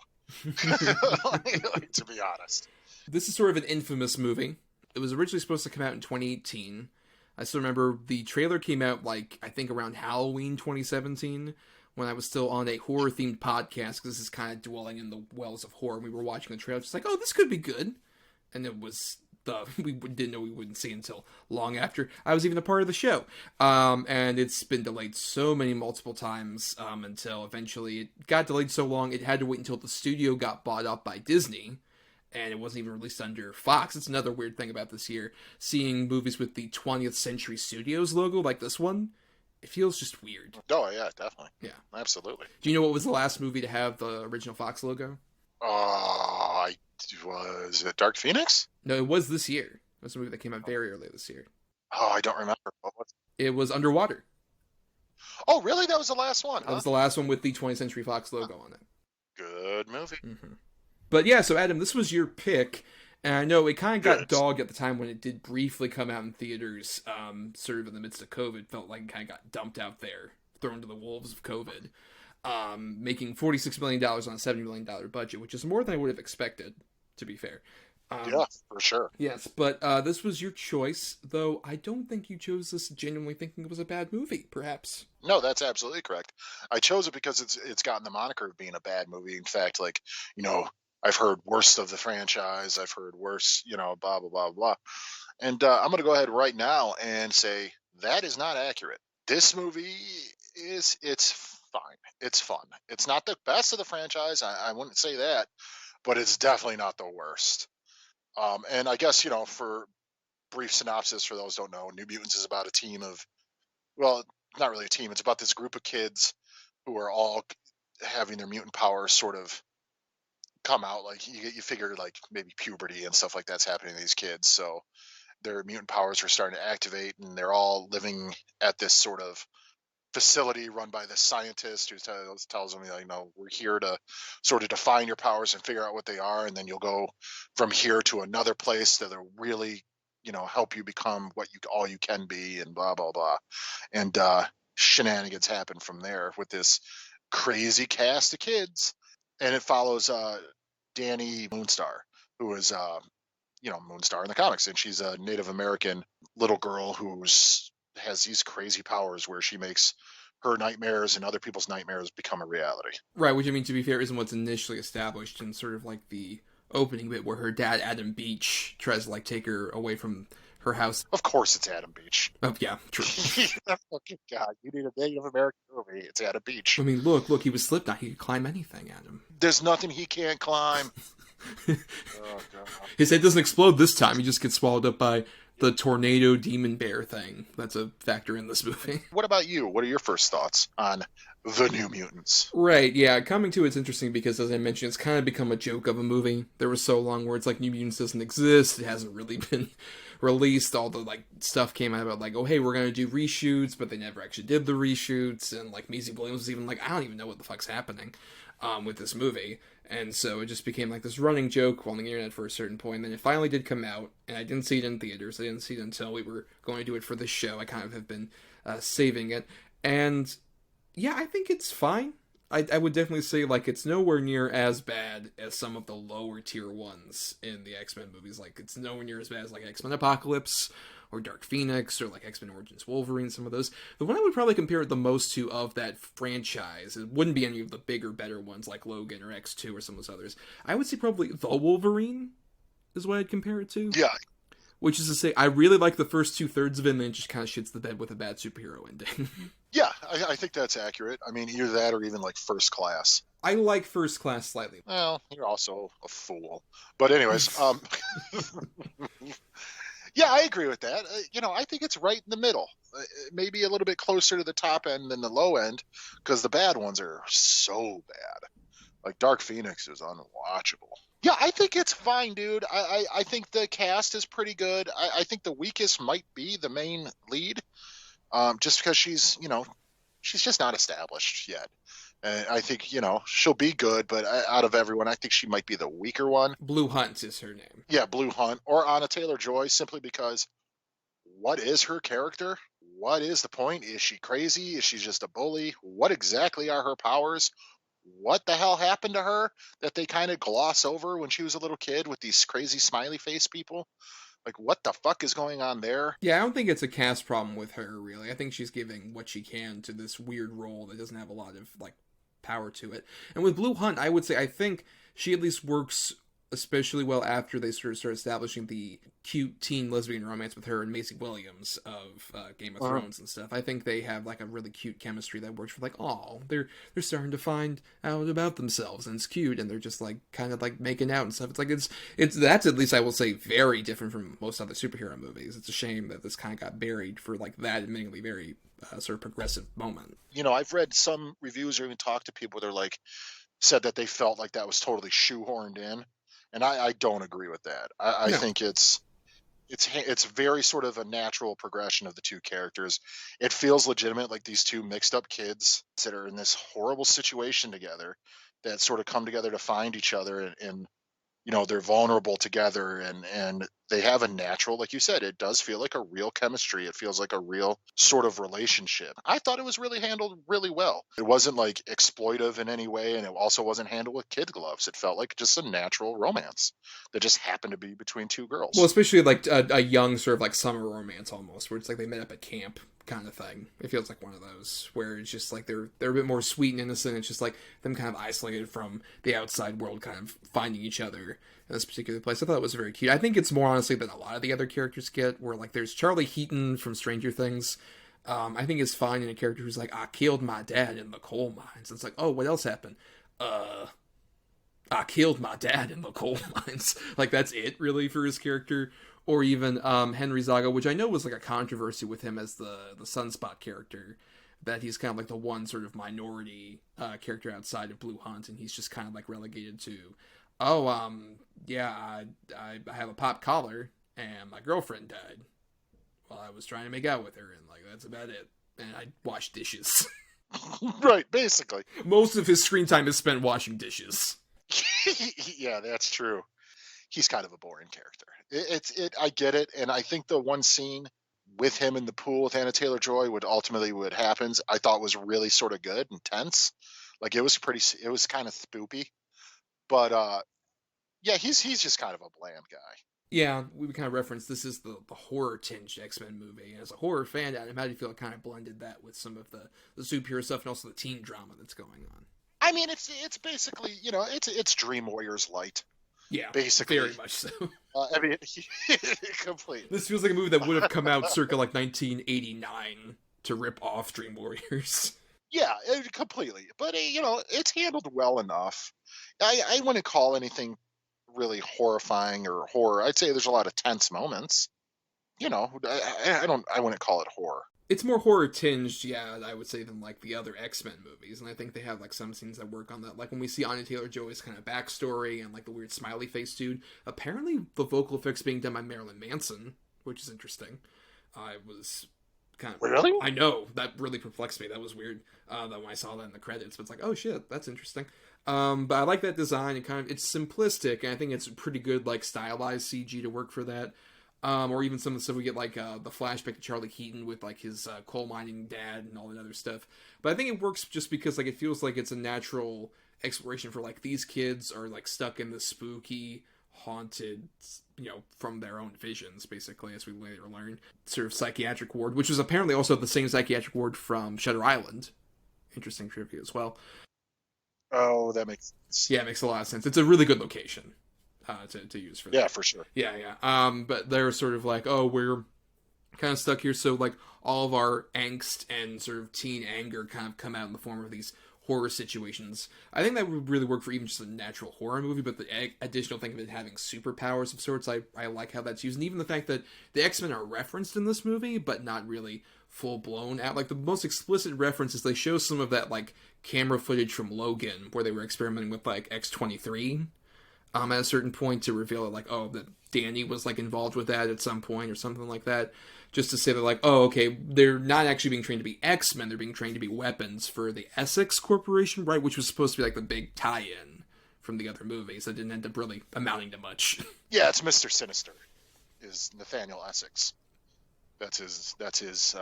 To be honest. This is sort of an infamous movie. It was originally supposed to come out in 2018. I still remember the trailer came out, I think around Halloween 2017, when I was still on a horror-themed podcast, because this is kind of dwelling in the wells of horror. We were watching the trailer, just like, oh, this could be good. And it was we didn't know we wouldn't see until long after I was even a part of the show. And it's been delayed so multiple times, until eventually it got delayed so long, it had to wait until the studio got bought up by Disney. And it wasn't even released under Fox. It's another weird thing about this year. Seeing movies with the 20th Century Studios logo, like this one, it feels just weird. Oh, yeah, definitely. Yeah. Absolutely. Do you know what was the last movie to have the original Fox logo? Was it Dark Phoenix? No, it was this year. It was a movie that came out very early this year. Oh, I don't remember. What was it? It was Underwater. Oh, really? That was the last one, huh? That was the last one with the 20th Century Fox logo on it. Good movie. Mm-hmm. But yeah, so Adam, this was your pick, and I know it kind of got dogged at the time when it did briefly come out in theaters, sort of in the midst of COVID. Felt like it kind of got dumped out there, thrown to the wolves of COVID, making $46 million on a $70 million budget, which is more than I would have expected, to be fair. Yeah, for sure. Yes, but this was your choice, though I don't think you chose this genuinely thinking it was a bad movie, perhaps. No, that's absolutely correct. I chose it because it's gotten the moniker of being a bad movie. In fact, I've heard worst of the franchise. I've heard worse, blah, blah, blah, blah. And I'm going to go ahead right now and say that is not accurate. This movie it's fine. It's fun. It's not the best of the franchise. I wouldn't say that, but it's definitely not the worst. And I guess, for brief synopsis, for those who don't know, New Mutants is about a team of, well, not really a team. It's about this group of kids who are all having their mutant powers sort of come out. Like you figure maybe puberty and stuff like that's happening to these kids. So their mutant powers are starting to activate, and they're all living at this sort of facility run by this scientist who tells them, we're here to sort of define your powers and figure out what they are, and then you'll go from here to another place that'll really, help you become what all you can be, and blah blah blah, and shenanigans happen from there with this crazy cast of kids, and it follows Danny Moonstar, who is Moonstar in the comics, and she's a Native American little girl who's has these crazy powers where she makes her nightmares and other people's nightmares become a reality. Right, which, I mean, to be fair, isn't what's initially established in sort of like the opening bit where her dad, Adam Beach, tries to take her away from her house. Of course it's Adam Beach. Oh, yeah, true. Fucking God, you need a Native American movie. It's Adam Beach. I mean, look, he was Slipknot. He could climb anything, Adam. There's nothing he can't climb. Oh, God. His head doesn't explode this time. He just gets swallowed up by the tornado demon bear thing. That's a factor in this movie. What about you? What are your first thoughts on The New Mutants? Right, yeah. Coming to it's interesting because, as I mentioned, it's kind of become a joke of a movie. There was so long where it's like New Mutants doesn't exist. It hasn't really been released. All the stuff came out about oh, hey, we're going to do reshoots, but they never actually did the reshoots. And Maisie Williams was even I don't even know what the fuck's happening with this movie. And so it just became this running joke on the internet for a certain point. And then it finally did come out, and I didn't see it in theaters. I didn't see it until we were going to do it for this show. I kind of have been saving it. And yeah, I think it's fine. I would definitely say it's nowhere near as bad as some of the lower tier ones in the X-Men movies. It's nowhere near as bad as X-Men Apocalypse or Dark Phoenix or X-Men Origins Wolverine, some of those. The one I would probably compare it the most to of that franchise, it wouldn't be any of the bigger, better ones like Logan or X2 or some of those others. I would say probably The Wolverine is what I'd compare it to. Yeah. Which is to say, I really like the first 2/3 of it, and then it just kind of shits the bed with a bad superhero ending. Yeah, I think that's accurate. I mean, either that or even First Class. I like First Class slightly. Well, you're also a fool. But anyways, yeah, I agree with that. I think it's right in the middle. Maybe a little bit closer to the top end than the low end, because the bad ones are so bad. Dark Phoenix is unwatchable. Yeah, I think it's fine, dude. I think the cast is pretty good. I think the weakest might be the main lead, just because she's just not established yet. And I think, she'll be good, but out of everyone, I think she might be the weaker one. Blue Hunt is her name. Yeah, Blue Hunt or Anna Taylor-Joy, simply because what is her character? What is the point? Is she crazy? Is she just a bully? What exactly are her powers? What the hell happened to her that they kind of gloss over when she was a little kid with these crazy smiley face people? Like, what the fuck is going on there? Yeah, I don't think it's a cast problem with her, really. I think she's giving what she can to this weird role that doesn't have a lot of, power to it. And with Blue Hunt, I would say I think she at least works especially well after they sort of start establishing the cute teen lesbian romance with her and Maisie Williams of Game of Thrones and stuff. I think they have a really cute chemistry that works for they're starting to find out about themselves and it's cute and they're just kind of making out and stuff. It's that's at least I will say very different from most other superhero movies. It's a shame that this kind of got buried for that admittedly very sort of progressive moment. I've read some reviews or even talked to people that are said that they felt like that was totally shoehorned in. And I don't agree with that. I think it's very sort of a natural progression of the two characters. It feels legitimate, like these two mixed up kids that are in this horrible situation together that sort of come together to find each other and they're vulnerable together and they have a natural, like you said, it does feel like a real chemistry. It feels like a real sort of relationship. I thought it was really handled really well. It wasn't exploitive in any way, and it also wasn't handled with kid gloves. It felt like just a natural romance that just happened to be between two girls. Well, especially a young sort of summer romance almost, where it's they met up at camp kind of thing. It feels like one of those where it's just they're a bit more sweet and innocent. It's just them kind of isolated from the outside world, kind of finding each other in this particular place. I thought it was very cute. I think it's more honestly than a lot of the other characters get, where there's Charlie Heaton from Stranger Things. I think it's fine in a character who's I killed my dad in the coal mines. It's oh, what else happened? I killed my dad in the coal mines. That's it really for his character. Or even Henry Zaga, which I know was a controversy with him as the Sunspot character, that he's kind of the one sort of minority character outside of Blue Hunt, and he's just kind of relegated to, I have a pop collar, and my girlfriend died while I was trying to make out with her, and that's about it. And I wash dishes. Right, basically. Most of his screen time is spent washing dishes. Yeah, that's true. He's kind of a boring character. I get it, and I think the one scene with him in the pool with Anna Taylor-Joy what happens, I thought was really sort of good and tense. It was kind of spoopy, but yeah, he's just kind of a bland guy. Yeah, we kind of referenced this is the horror-tinged X-Men movie, and as a horror fan, Adam, how do you feel it kind of blended that with some of the superhero stuff and also the teen drama that's going on? I mean, it's basically, it's Dream Warriors light. Yeah, basically. Very much so. I mean, completely. This feels like a movie that would have come out circa 1989 to rip off Dream Warriors. Yeah, completely. But, it's handled well enough. I wouldn't call anything really horrifying or horror. I'd say there's a lot of tense moments. I wouldn't call it horror. It's more horror tinged, yeah, I would say, than the other X-Men movies, and I think they have some scenes that work on that. When we see Anya Taylor-Joy's kind of backstory and the weird smiley face dude, apparently the vocal effects being done by Marilyn Manson, which is interesting. I was kind of really, I know that really perplexed me. That was weird. That when I saw that in the credits, but it's oh shit, that's interesting. But I like that design and it's simplistic, and I think it's pretty good stylized CG to work for that. Or even some of the stuff we get the flashback to Charlie Heaton with his coal mining dad and all that other stuff. But I think it works just because it feels like it's a natural exploration for these kids are stuck in the spooky, haunted, from their own visions, basically, as we later learn, sort of psychiatric ward, which was apparently also the same psychiatric ward from Shutter Island. Interesting trivia as well. Oh, that makes sense. Yeah, it makes a lot of sense. It's a really good location. To use for that. Yeah, for sure. Yeah. But they're sort of we're kind of stuck here, so all of our angst and sort of teen anger kind of come out in the form of these horror situations. I think that would really work for even just a natural horror movie, but the additional thing of it having superpowers of sorts, I like how that's used, and even the fact that the X-Men are referenced in this movie, but not really full-blown out. The most explicit reference is they show some of that camera footage from Logan, where they were experimenting with X-23, at a certain point to reveal it, like, oh, that Danny was, like, involved with that at some point or something like that. Just to say that, like, oh, okay, they're not actually being trained to be X-Men, they're being trained to be weapons for the Essex Corporation, right? Which was supposed to be, like, the big tie-in from the other movies that didn't end up really amounting to much. Yeah, it's Mr. Sinister, is Nathaniel Essex. That's his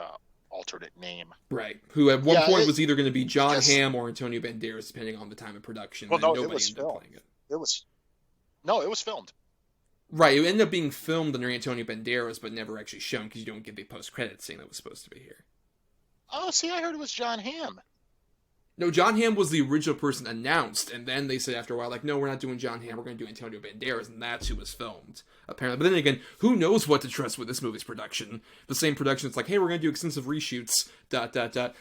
alternate name. Right. Who at one point was either going to be John Hamm or Antonio Banderas, depending on the time of production. Well, no, it was filmed. It was filmed. Right, it ended up being filmed under Antonio Banderas, but never actually shown because you don't get the post-credit scene that was supposed to be here. Oh, see, I heard it was John Hamm. No, John Hamm was the original person announced, and then they said after a while, like, no, we're not doing John Hamm, we're going to do Antonio Banderas, and that's who was filmed, apparently. But then again, who knows what to trust with this movie's production? The same production, it's like, hey, we're going to do extensive reshoots, ...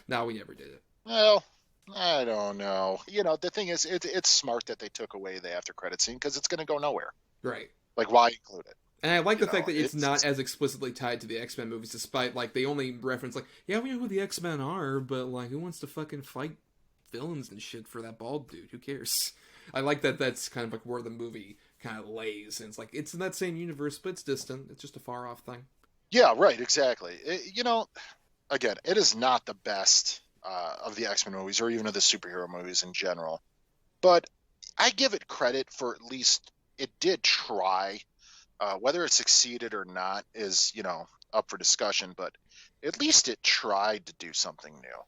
Now we never did it. Well, I don't know. You know, the thing is, it's smart that they took away the after-credit scene, because it's going to go nowhere. Right. Like, why include it? And I like the fact that it's not as explicitly tied to the X-Men movies, despite, like, they only reference, like, yeah, we know who the X-Men are, but, like, who wants to fucking fight villains and shit for that bald dude? Who cares? I like that that's kind of, like, where the movie kind of lays, and it's, like, it's in that same universe, but it's distant. It's just a far-off thing. Yeah, right, exactly. You know, again, it is not the best of the X-Men movies, or even of the superhero movies in general, but I give it credit for at least it did try. Whether it succeeded or not is, you know, up for discussion, but at least it tried to do something new.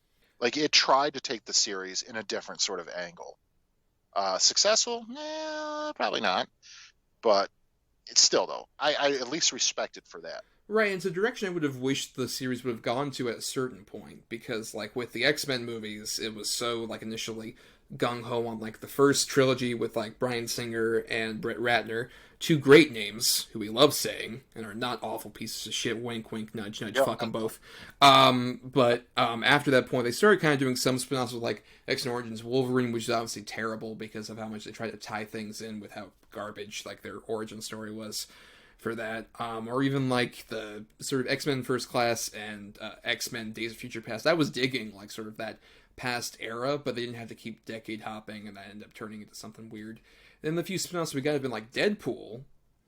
Like, it tried to take the series in a different sort of angle. Successful? Probably not. But it's still, though, I at least respect it for that. Right, and it's a direction I would have wished the series would have gone to at a certain point, because, like, with the X-Men movies, it was so, like, initially gung-ho on, like, the first trilogy with, like, Bryan Singer and Brett Ratner, two great names, who we love saying, and are not awful pieces of shit, wink, wink, nudge, nudge, fuck them both. But after that point, they started kind of doing some spin-offs with, like, X-Men Origins Wolverine, which is obviously terrible because of how much they try to tie things in with how garbage, like, their origin story was for that, or even, like, the sort of X-Men First Class and X-Men Days of Future Past. I was digging, like, sort of that past era, but they didn't have to keep decade hopping, and that ended up turning into something weird. Then the few spin-offs we got have been, like, Deadpool,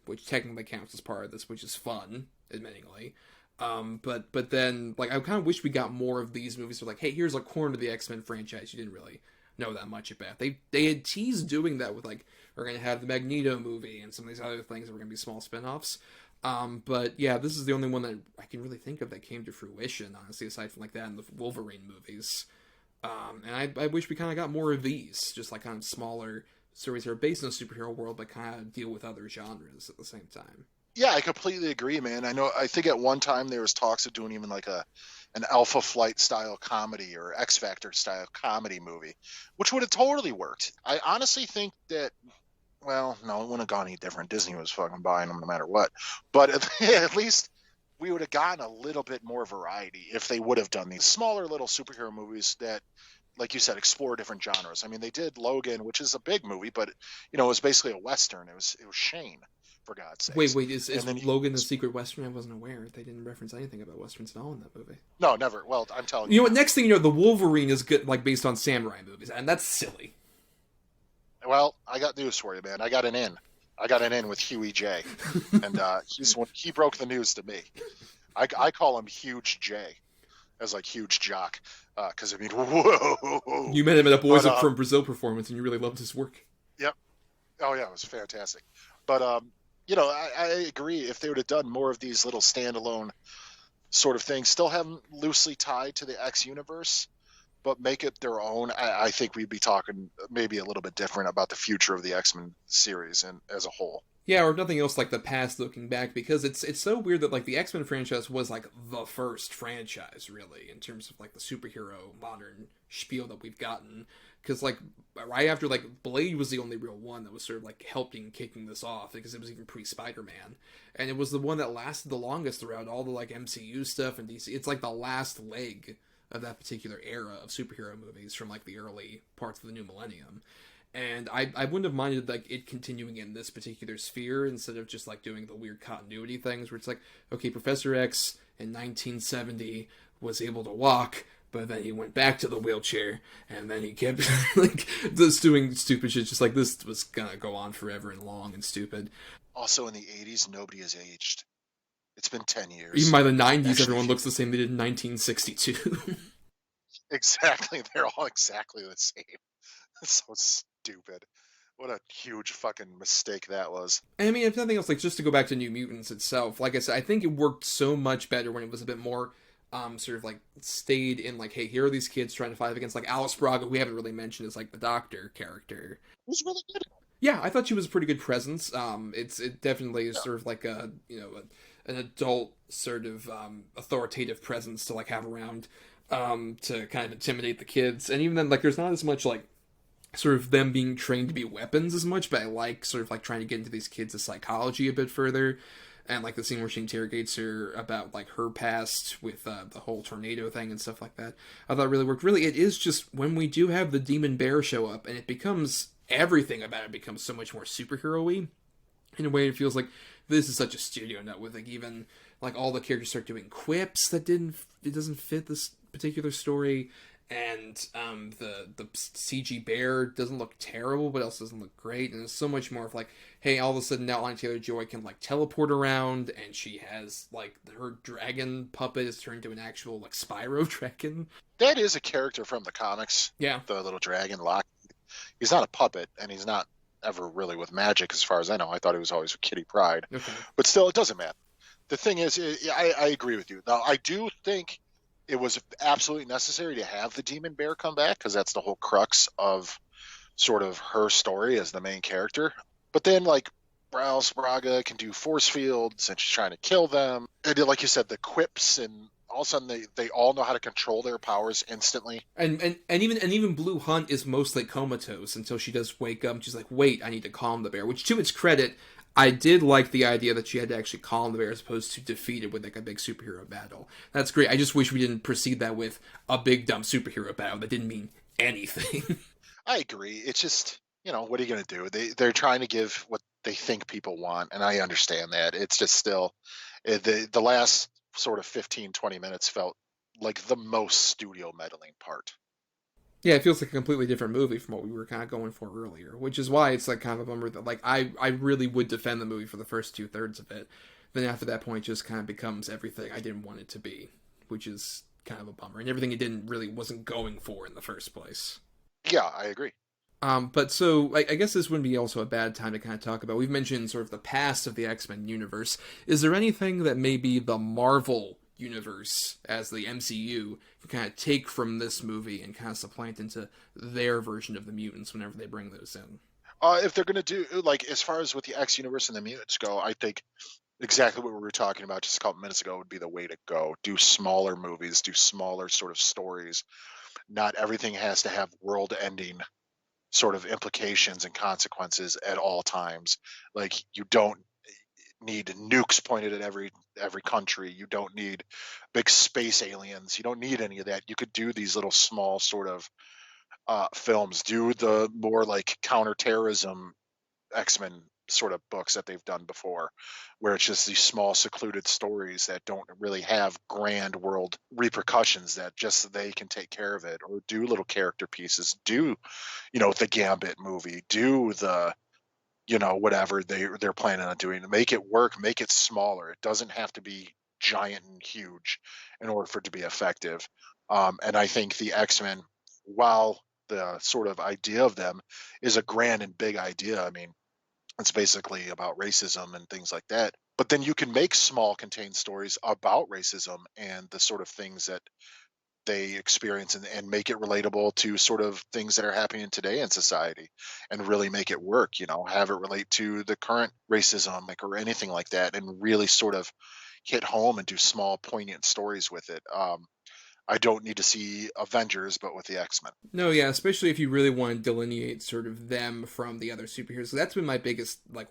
which technically counts as part of this, which is fun, admittingly. But then, like, I kind of wish we got more of these movies. So, like, hey, here's a corner of the X-Men franchise you didn't really know that much about. They had teased doing that with, like, we're going to have the Magneto movie and some of these other things that were going to be small spin-offs. But yeah, this is the only one that I can really think of that came to fruition, honestly, aside from, like, that and the Wolverine movies. And I wish we kind of got more of these, just, like, kind of smaller stories that are based in a superhero world, but kind of deal with other genres at the same time. Yeah, I completely agree, man. I think at one time there was talks of doing even like an Alpha Flight style comedy or X Factor style comedy movie, which would have totally worked. I honestly think that, well, no, it wouldn't have gone any different. Disney was fucking buying them no matter what. But at least we would have gotten a little bit more variety if they would have done these smaller little superhero movies that, like you said, explore different genres. I mean, they did Logan, which is a big movie, but, you know, it was basically a Western. It was Shane, for God's sake. Wait, is Logan the secret Western? I wasn't aware. They didn't reference anything about Westerns at all in that movie. No, never. Well, I'm telling you. You know what? Next thing you know, the Wolverine is good, like, based on samurai movies, and that's silly. Well, I got news for you, man. I got an in with Huey J, and he broke the news to me. I call him Huge J, as like huge jock, because I mean, whoa. You met him at a Boys Up from Brazil performance, and you really loved his work. Yep. Oh yeah, it was fantastic. But you know, I agree. If they would have done more of these little standalone sort of things, still have them loosely tied to the X universe, but make it their own, I think we'd be talking maybe a little bit different about the future of the X-Men series and as a whole. Yeah, or nothing else like the past looking back, because it's so weird that, like, the X-Men franchise was, like, the first franchise, really, in terms of, like, the superhero modern spiel that we've gotten. Because, like, right after, like, Blade was the only real one that was sort of, like, helping kicking this off, because it was even pre-Spider-Man. And it was the one that lasted the longest throughout all the, like, MCU stuff and DC. It's, like, the last leg of that particular era of superhero movies from, like, the early parts of the new millennium. And I wouldn't have minded, like, it continuing in this particular sphere instead of just, like, doing the weird continuity things where it's like, okay, Professor X in 1970 was able to walk, but then he went back to the wheelchair, and then he kept like just doing stupid shit. Just like this was gonna go on forever and long and stupid. Also, in the 80s, nobody has aged. It's been 10 years. Even by the 90s, Actually, everyone looks the same they did in 1962. Exactly. They're all exactly the same. It's so stupid. What a huge fucking mistake that was. I mean, if nothing else, like, just to go back to New Mutants itself, like I said, I think it worked so much better when it was a bit more, sort of, like, stayed in, like, hey, here are these kids trying to fight against, like, Alice Braga, who we haven't really mentioned as, like, the Doctor character. It was really good. Yeah, I thought she was a pretty good presence. It definitely is sort of like a, an adult sort of, authoritative presence to, like, have around, to kind of intimidate the kids. And even then, like, there's not as much, like, sort of them being trained to be weapons as much, but I like sort of like trying to get into these kids' psychology a bit further, and like the scene where she interrogates her about like her past with the whole tornado thing and stuff like that. I thought it really worked. Really, it is just when we do have the demon bear show up, and it becomes everything about it becomes so much more superhero-y. In a way, it feels like this is such a studio note with like even like all the characters start doing quips that it doesn't fit this particular story. And the CG bear doesn't look terrible, but also doesn't look great. And it's so much more of like, hey, all of a sudden now Anya Taylor-Joy can like teleport around, and she has like her dragon puppet is turned into an actual like Spyro dragon. That is a character from the comics. Yeah, the little dragon Lock. He's not a puppet, and he's not ever really with magic, as far as I know. I thought he was always with Kitty Pryde. Okay. But still, it doesn't matter. The thing is, I agree with you. Now, I do think it was absolutely necessary to have the demon bear come back, because that's the whole crux of sort of her story as the main character. But then, like, Alice Braga can do force fields, and she's trying to kill them. And like you said, the quips, and all of a sudden they all know how to control their powers instantly. And even Blue Hunt is mostly comatose until she does wake up. And she's like, wait, I need to calm the bear. Which, to its credit, I did like the idea that she had to actually calm the bear as opposed to defeat it with like a big superhero battle. That's great. I just wish we didn't proceed that with a big dumb superhero battle that didn't mean anything. I agree. It's just, what are you going to do? They're trying to give what they think people want, and I understand that. It's just still, the last sort of 15, 20 minutes felt like the most studio meddling part. Yeah, it feels like a completely different movie from what we were kind of going for earlier, which is why it's like kind of a bummer that like I really would defend the movie for the first 2/3 of it. Then after that point, it just kind of becomes everything I didn't want it to be, which is kind of a bummer, and everything it wasn't going for in the first place. Yeah, I agree. But so I guess this wouldn't be also a bad time to kind of talk about. We've mentioned sort of the past of the X-Men universe. Is there anything that maybe the Marvel universe as the MCU can kind of take from this movie and kind of supplant into their version of the mutants whenever they bring those in? If they're going to do, like, as far as with the X universe and the mutants go, I think exactly what we were talking about just a couple minutes ago would be the way to go. Do smaller movies, do smaller sort of stories. Not everything has to have world-ending sort of implications and consequences at all times. Like, you don't need nukes pointed at every country. You don't need big space aliens. You don't need any of that. You could do these little small sort of films. Do the more like counterterrorism X-Men sort of books that they've done before, where it's just these small secluded stories that don't really have grand world repercussions, that just they can take care of it. Or do little character pieces. Do the Gambit movie. Do the whatever they're planning on doing. Make it work, make it smaller. It doesn't have to be giant and huge in order for it to be effective. And I think the X-Men, while the sort of idea of them is a grand and big idea, I mean, it's basically about racism and things like that. But then you can make small contained stories about racism and the sort of things that they experience, and make it relatable to sort of things that are happening today in society, and really make it work, have it relate to the current racism, like, or anything like that, and really sort of hit home and do small poignant stories with it. I don't need to see Avengers, but with the X-Men. No, yeah, especially if you really want to delineate sort of them from the other superheroes. So that's been my biggest, like,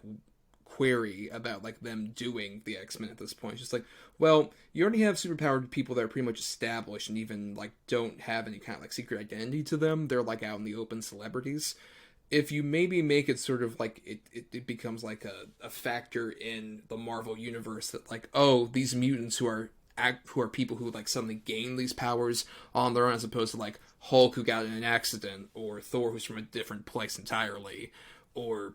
query about, like, them doing the X-Men at this point. It's just like, well, you already have superpowered people that are pretty much established and even, like, don't have any kind of, like, secret identity to them. They're, like, out in the open celebrities. If you maybe make it sort of like it becomes like a factor in the Marvel universe that, like, oh, these mutants who are who are people who like suddenly gain these powers on their own, as opposed to like Hulk who got in an accident, or Thor who's from a different place entirely, or,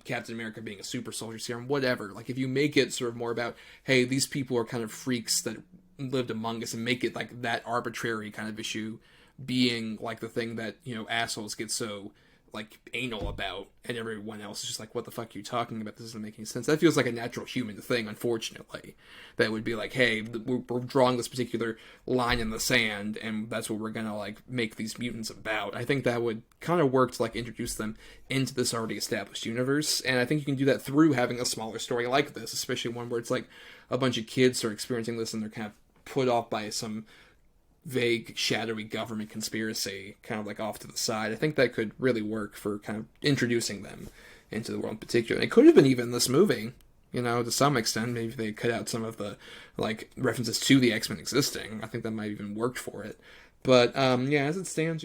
Captain America being a super soldier serum, whatever. Like, if you make it sort of more about, hey, these people are kind of freaks that lived among us, and make it like that arbitrary kind of issue being like the thing that, assholes get so like anal about, and everyone else is just like, what the fuck are you talking about? This doesn't make any sense. That feels like a natural human thing, unfortunately. That would be like, hey, we're drawing this particular line in the sand, and that's what we're gonna like make these mutants about. I think that would kind of work to like introduce them into this already established universe, and I think you can do that through having a smaller story like this, especially one where it's like a bunch of kids are experiencing this and they're kind of put off by some vague, shadowy government conspiracy kind of like off to the side. I think that could really work for kind of introducing them into the world in particular. And it could have been even this movie, to some extent. Maybe they cut out some of the like references to the X-Men existing. I think that might even worked for it. But as it stands,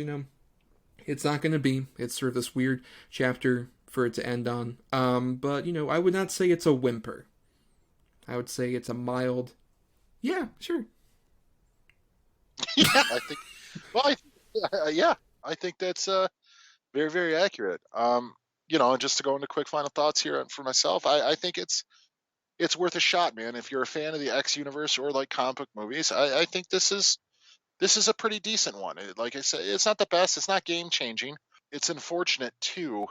it's not going to be. It's sort of this weird chapter for it to end on. But I would not say it's a whimper. I would say it's a mild, yeah, sure. Yeah, I think that's very, very accurate. And just to go into quick final thoughts here for myself, I think it's worth a shot, man. If you're a fan of the X universe or like comic book movies, I think this is a pretty decent one. Like I said, it's not the best, it's not game changing. It's unfortunate too,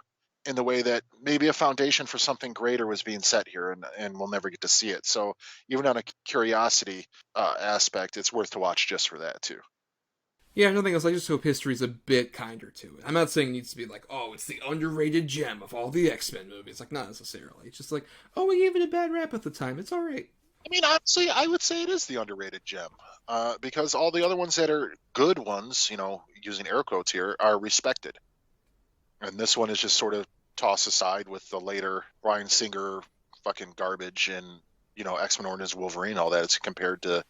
in the way that maybe a foundation for something greater was being set here, and we'll never get to see it. So even on a curiosity aspect, it's worth to watch just for that too. Yeah, nothing else. I just hope history's a bit kinder to it. I'm not saying it needs to be like, oh, it's the underrated gem of all the X-Men movies. Like, not necessarily. It's just like, oh, we gave it a bad rap at the time. It's all right. I mean, honestly, I would say it is the underrated gem, because all the other ones that are good ones, using air quotes here, are respected. And this one is just sort of tossed aside with the later Bryan Singer fucking garbage and, X-Men Origins Wolverine, all that. It's compared to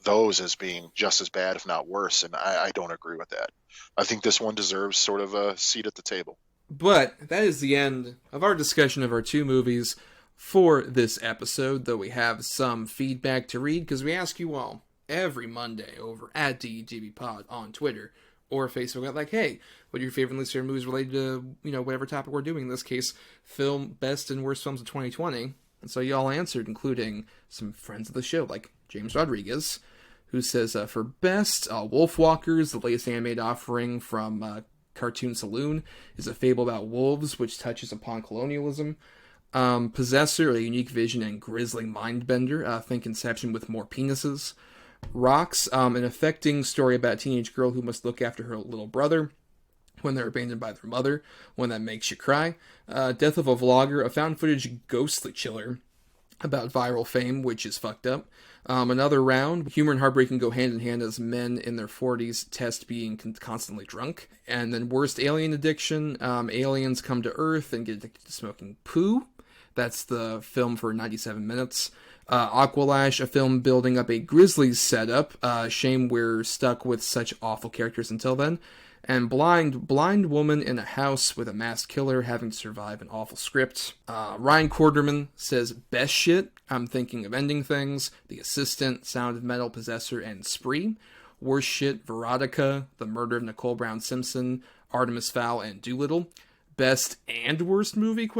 those as being just as bad, if not worse. And I don't agree with that. I think this one deserves sort of a seat at the table. But that is the end of our discussion of our two movies for this episode, though we have some feedback to read, because we ask you all every Monday over at DEGBpod on Twitter or Facebook, like, hey, what are your favorite least favorite movies related to, whatever topic we're doing, in this case, best and worst films of 2020. And so you all answered, including some friends of the show, like James Rodriguez, who says, for best, Wolfwalkers, the latest animated offering from Cartoon Saloon, is a fable about wolves, which touches upon colonialism. Possessor, a unique vision and grisly mindbender, think Inception with more penises. Rocks, an affecting story about a teenage girl who must look after her little brother when they're abandoned by their mother, one that makes you cry. Death of a Vlogger, a found footage ghostly chiller about viral fame, which is fucked up. Another Round, humor and heartbreak can go hand in hand as men in their 40s test being constantly drunk. And then worst alien addiction, aliens come to Earth and get addicted to smoking poo. That's the film for 97 minutes. Aqualash, a film building up a Grizzlies setup. Shame we're stuck with such awful characters until then. And blind woman in a house with a masked killer having to survive an awful script. Ryan Quarterman says, best shit, I'm thinking of Ending Things, The Assistant, Sound of Metal, Possessor, and Spree. Worst shit, Veronica, The Murder of Nicole Brown Simpson, Artemis Fowl, and Doolittle. Best and worst movie, ?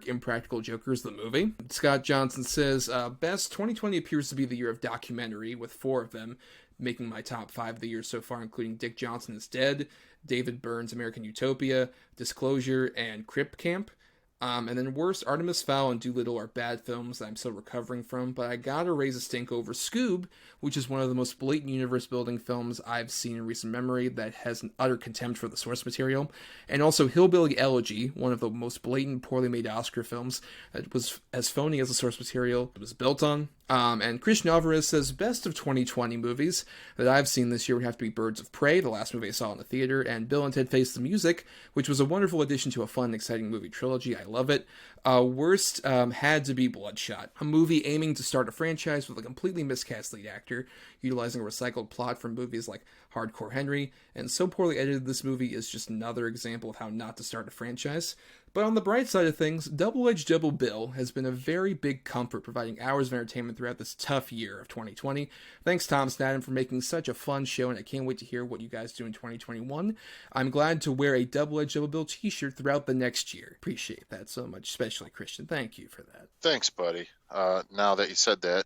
Impractical Jokers, the movie. Scott Johnson says, best, 2020 appears to be the year of documentary, with 4 of them making my top 5 of the year so far, including Dick Johnson is Dead, David Byrne's American Utopia, Disclosure, and Crip Camp. And then worst, Artemis Fowl and Doolittle are bad films that I'm still recovering from, but I gotta raise a stink over Scoob, which is one of the most blatant universe-building films I've seen in recent memory that has an utter contempt for the source material, and also Hillbilly Elegy, one of the most blatant, poorly made Oscar films that was as phony as the source material it was built on. And Christian Alvarez says, best of 2020 movies that I've seen this year would have to be Birds of Prey, the last movie I saw in the theater, and Bill and Ted Face the Music, which was a wonderful addition to a fun, exciting movie trilogy. I love it. Worst had to be Bloodshot, a movie aiming to start a franchise with a completely miscast lead actor, utilizing a recycled plot from movies like Hardcore Henry, and so poorly edited this movie is just another example of how not to start a franchise. But on the bright side of things, Double-Edged Double Bill has been a very big comfort, providing hours of entertainment throughout this tough year of 2020. Thanks, Thomas and Adam, for making such a fun show, and I can't wait to hear what you guys do in 2021. I'm glad to wear a Double-Edged Double Bill t-shirt throughout the next year. Appreciate that so much, especially Christian. Thank you for that. Thanks, buddy. Now that you said that.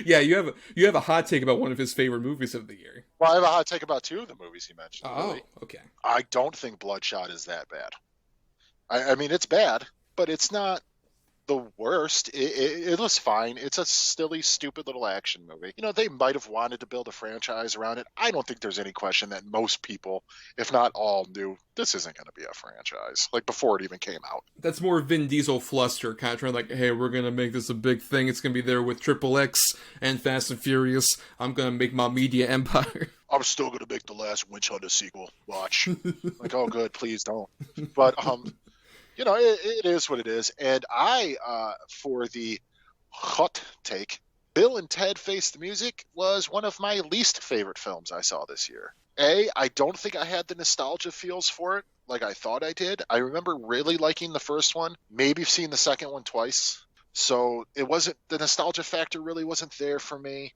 Yeah, you have a hot take about one of his favorite movies of the year. Well, I have a hot take about two of the movies he mentioned. Oh, really. Okay. I don't think Bloodshot is that bad. I mean, it's bad, but it's not the worst. It was fine. It's a silly, stupid little action movie. You know, they might have wanted to build a franchise around it. I don't think there's any question that most people, if not all, knew this isn't going to be a franchise, like before it even came out. That's more Vin Diesel fluster, kind of trying like, hey, we're going to make this a big thing. It's going to be there with Triple X and Fast and Furious. I'm going to make my media empire. I'm still going to make the last Witch Hunter sequel. Watch. Like, oh, good, please don't. But, you know, it is what it is. And for the hot take, Bill and Ted Face the Music was one of my least favorite films I saw this year. I don't think I had the nostalgia feels for it like I thought I did. I remember really liking the first one, maybe seen the second one twice. So the nostalgia factor really wasn't there for me.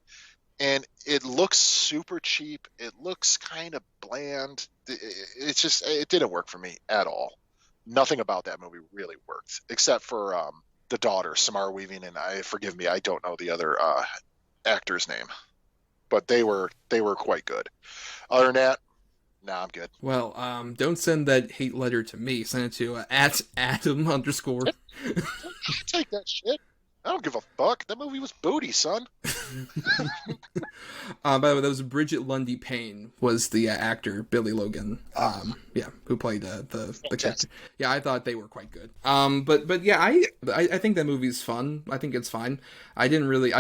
And it looks super cheap. It looks kind of bland. It didn't work for me at all. Nothing about that movie really worked, except for the daughter, Samara Weaving, and forgive me, I don't know the other actor's name, but they were quite good. Other than that, nah, I'm good. Well, don't send that hate letter to me. Send it to @Adam_. Take that shit. I don't give a fuck. That movie was booty, son. By the way, that was Bridget Lundy Payne was the actor, Billy Logan. Who played the character. Yeah, I thought they were quite good. But yeah, I think that movie's fun. I think it's fine. I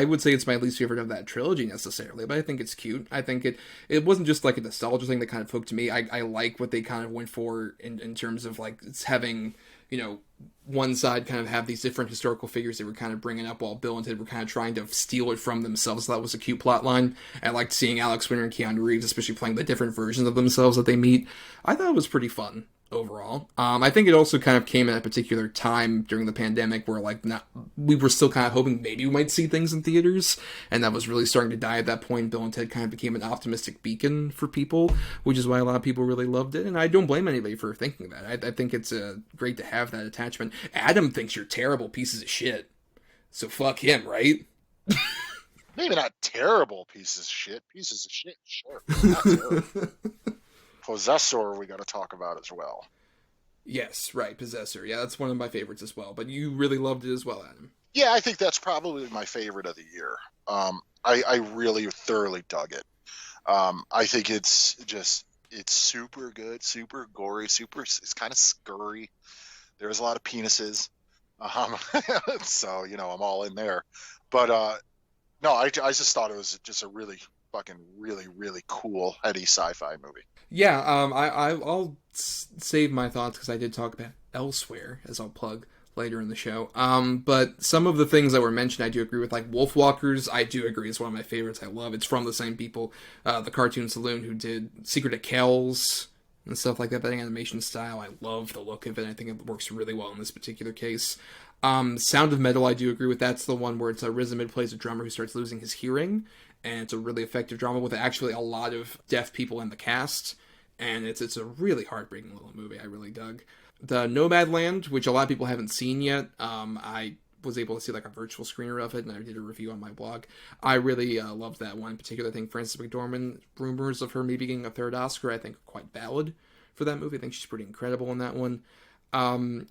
would say it's my least favorite of that trilogy necessarily, but I think it's cute. I think it wasn't just like a nostalgia thing that kind of hooked me. I like what they kind of went for in terms of like it's having, you know, one side kind of have these different historical figures they were kind of bringing up while Bill and Ted were kind of trying to steal it from themselves. So that was a cute plot line. I liked seeing Alex Winter and Keanu Reeves, especially playing the different versions of themselves that they meet. I thought it was pretty fun overall. I think it also kind of came at a particular time during the pandemic where we were still kind of hoping maybe we might see things in theaters, and that was really starting to die at that point. Bill and Ted kind of became an optimistic beacon for people, which is why a lot of people really loved it, and I don't blame anybody for thinking that. I think it's great to have that attachment. Adam thinks you're terrible pieces of shit, so fuck him, right? Maybe not terrible pieces of shit, sure. Not terrible. Possessor we got to talk about as well. Yes, right, Possessor. Yeah, that's one of my favorites as well. But you really loved it as well, Adam. Yeah, I think that's probably my favorite of the year. I really thoroughly dug it. I think it's super good, super gory, it's kind of scurry. There's a lot of penises. So, you know, I'm all in there. But no, I just thought it was just a really fucking really cool, heady sci-fi movie. Yeah, I'll save my thoughts because I did talk about Elsewhere, as I'll plug later in the show. But some of the things that were mentioned I do agree with, like Wolfwalkers, I do agree is one of my favorites. I love it's from the same people, the Cartoon Saloon, who did Secret of Kells and stuff like that, that animation style. I love the look of it. I think it works really well in this particular case. Sound of Metal, I do agree with. That's the one where it's Riz Ahmed plays a drummer who starts losing his hearing, and it's a really effective drama with actually a lot of deaf people in the cast, and it's a really heartbreaking little movie. I really dug. The Nomadland, which a lot of people haven't seen yet, I was able to see like a virtual screener of it, and I did a review on my blog. I really loved that one in particular. I think Frances McDormand, rumors of her maybe getting a third Oscar, I think are quite valid for that movie. I think she's pretty incredible in that one.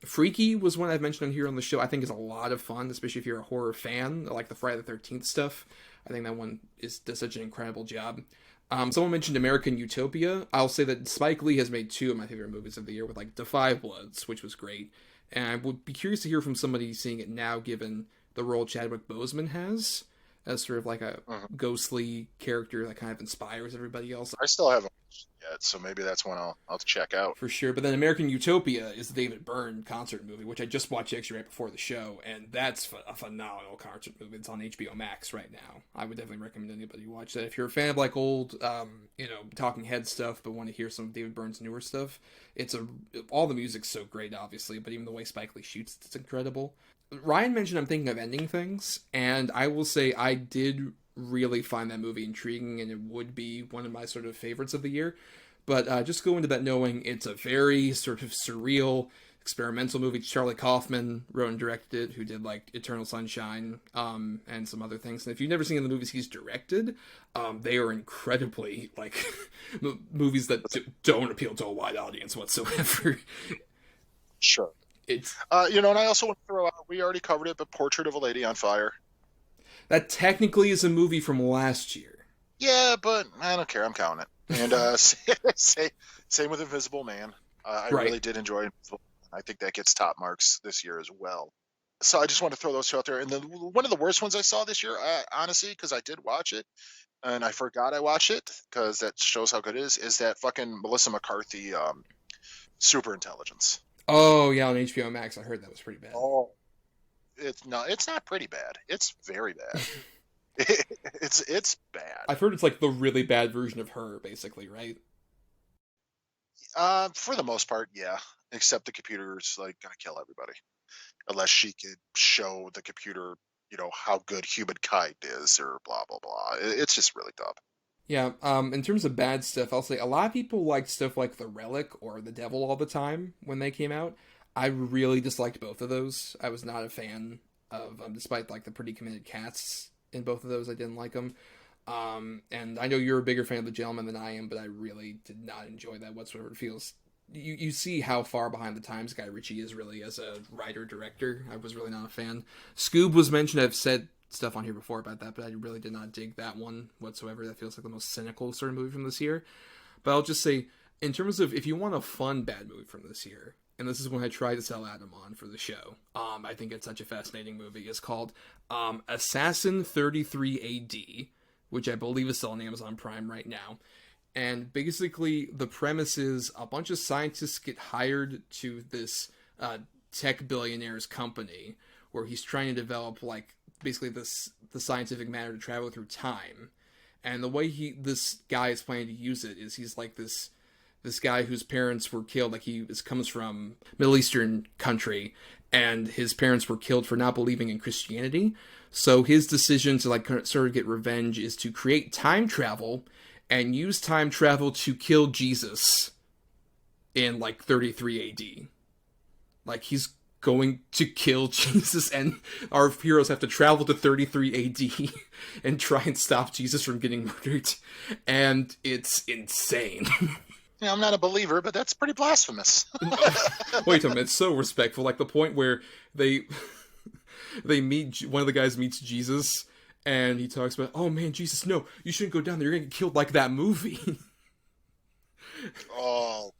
Freaky was one I've mentioned here on the show. I think is a lot of fun, especially if you're a horror fan, like the Friday the 13th stuff. I think that one does such an incredible job. Someone mentioned American Utopia. I'll say that Spike Lee has made two of my favorite movies of the year with like Da 5 Bloods, which was great. And I would be curious to hear from somebody seeing it now, given the role Chadwick Boseman has as sort of like a ghostly character that kind of inspires everybody else. I still haven't yet, so maybe that's one I'll check out. For sure. But then American Utopia is the David Byrne concert movie, which I just watched actually right before the show, and that's a phenomenal concert movie. It's on HBO Max right now. I would definitely recommend anybody watch that. If you're a fan of like old, Talking Head stuff, but want to hear some of David Byrne's newer stuff, all the music's so great, obviously, but even the way Spike Lee shoots, it's incredible. Ryan mentioned I'm thinking of ending things, and I will say I did really find that movie intriguing, and it would be one of my sort of favorites of the year. But just go into that knowing it's a very sort of surreal, experimental movie. Charlie Kaufman wrote and directed it, who did like Eternal Sunshine and some other things. And if you've never seen the movies he's directed, they are incredibly like movies that don't appeal to a wide audience whatsoever. Sure. It's and I also want to throw out, we already covered it, but Portrait of a Lady on Fire. That technically is a movie from last year. Yeah, but I don't care. I'm counting it. And same with Invisible Man. I really did enjoy Invisible Man. I think that gets top marks this year as well. So I just want to throw those two out there. And then one of the worst ones I saw this year, honestly, because I did watch it, and I forgot I watched it, because that shows how good it is that fucking Melissa McCarthy Superintelligence. Oh, yeah, on HBO Max. I heard that was pretty bad. Oh. It's not pretty bad. It's very bad. It's bad. I've heard it's like the really bad version of Her, basically, right? For the most part, yeah. Except the computer's like gonna kill everybody, unless she could show the computer, how good humankind is, or blah blah blah. It's just really dumb. Yeah. In terms of bad stuff, I'll say a lot of people liked stuff like The Relic or The Devil All the Time when they came out. I really disliked both of those. I was not a fan of despite like the pretty committed casts in both of those. I didn't like them. And I know you're a bigger fan of The Gentleman than I am, but I really did not enjoy that whatsoever. It feels you see how far behind the times Guy Ritchie is really as a writer-director. I was really not a fan. Scoob was mentioned. I've said stuff on here before about that, but I really did not dig that one whatsoever. That feels like the most cynical sort of movie from this year. But I'll just say, in terms of if you want a fun bad movie from this year, and this is when I tried to sell Adam on for the show, I think it's such a fascinating movie. It's called Assassin 33 AD, which I believe is still on Amazon Prime right now. And basically, the premise is a bunch of scientists get hired to this tech billionaire's company, where he's trying to develop, like, basically the scientific matter to travel through time. And the way this guy is planning to use it is he's like this guy whose parents were killed, like comes from Middle Eastern country, and his parents were killed for not believing in Christianity. So his decision to like sort of get revenge is to create time travel and use time travel to kill Jesus in like 33 AD. Like he's going to kill Jesus, and our heroes have to travel to 33 AD and try and stop Jesus from getting murdered. And it's insane. Yeah, I'm not a believer, but that's pretty blasphemous. Wait a minute, it's so respectful. Like the point where they meet, one of the guys meets Jesus, and he talks about, oh man, Jesus, no, you shouldn't go down there. You're gonna get killed like that movie. Oh,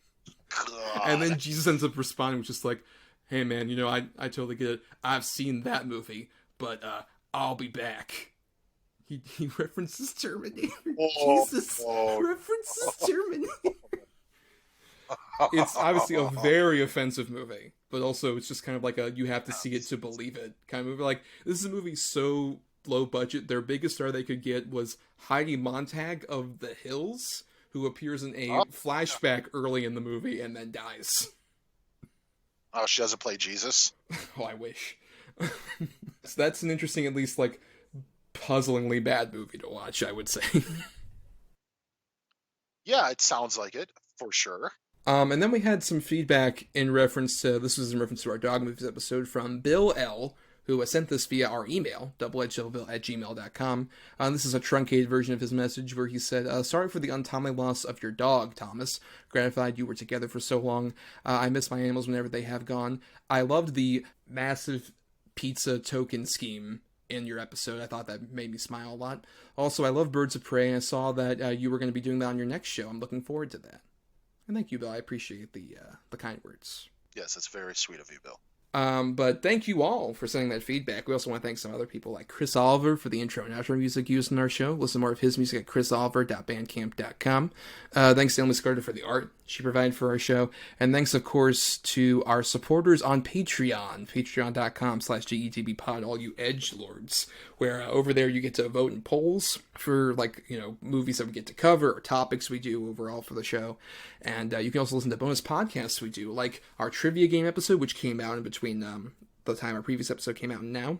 God. And then Jesus ends up responding with just like, hey man, I totally get it. I've seen that movie, but I'll be back. He references Terminator. Jesus references Terminator. It's obviously a very offensive movie, but also it's just kind of like you have to see it to believe it kind of movie. Like, this is a movie so low budget, their biggest star they could get was Heidi Montag of The Hills, who appears in a flashback early in the movie and then dies. Oh, she doesn't play Jesus? Oh, I wish. So that's an interesting, at least, like, puzzlingly bad movie to watch, I would say. Yeah, it sounds like it, for sure. And then we had some feedback in reference to, this was in reference to our Dog Movies episode, from Bill L., who sent this via our email, doubleedgedoublebill@gmail.com. This is a truncated version of his message where he said, sorry for the untimely loss of your dog, Thomas. Gratified you were together for so long. I miss my animals whenever they have gone. I loved the massive pizza token scheme in your episode. I thought that made me smile a lot. Also, I love Birds of Prey, and I saw that you were going to be doing that on your next show. I'm looking forward to that. And thank you, Bill. I appreciate the kind words. Yes, it's very sweet of you, Bill. But thank you all for sending that feedback. We also want to thank some other people like Chris Oliver for the intro and outro music used in our show. Listen to more of his music at chrisoliver.bandcamp.com. Thanks to Emily Scarter for the art she provided for our show. And thanks, of course, to our supporters on Patreon, patreon.com/GETBpod, all you edgelords, where over there you get to vote in polls for, movies that we get to cover or topics we do overall for the show. And you can also listen to bonus podcasts we do, like our trivia game episode, which came out in between the time our previous episode came out and now.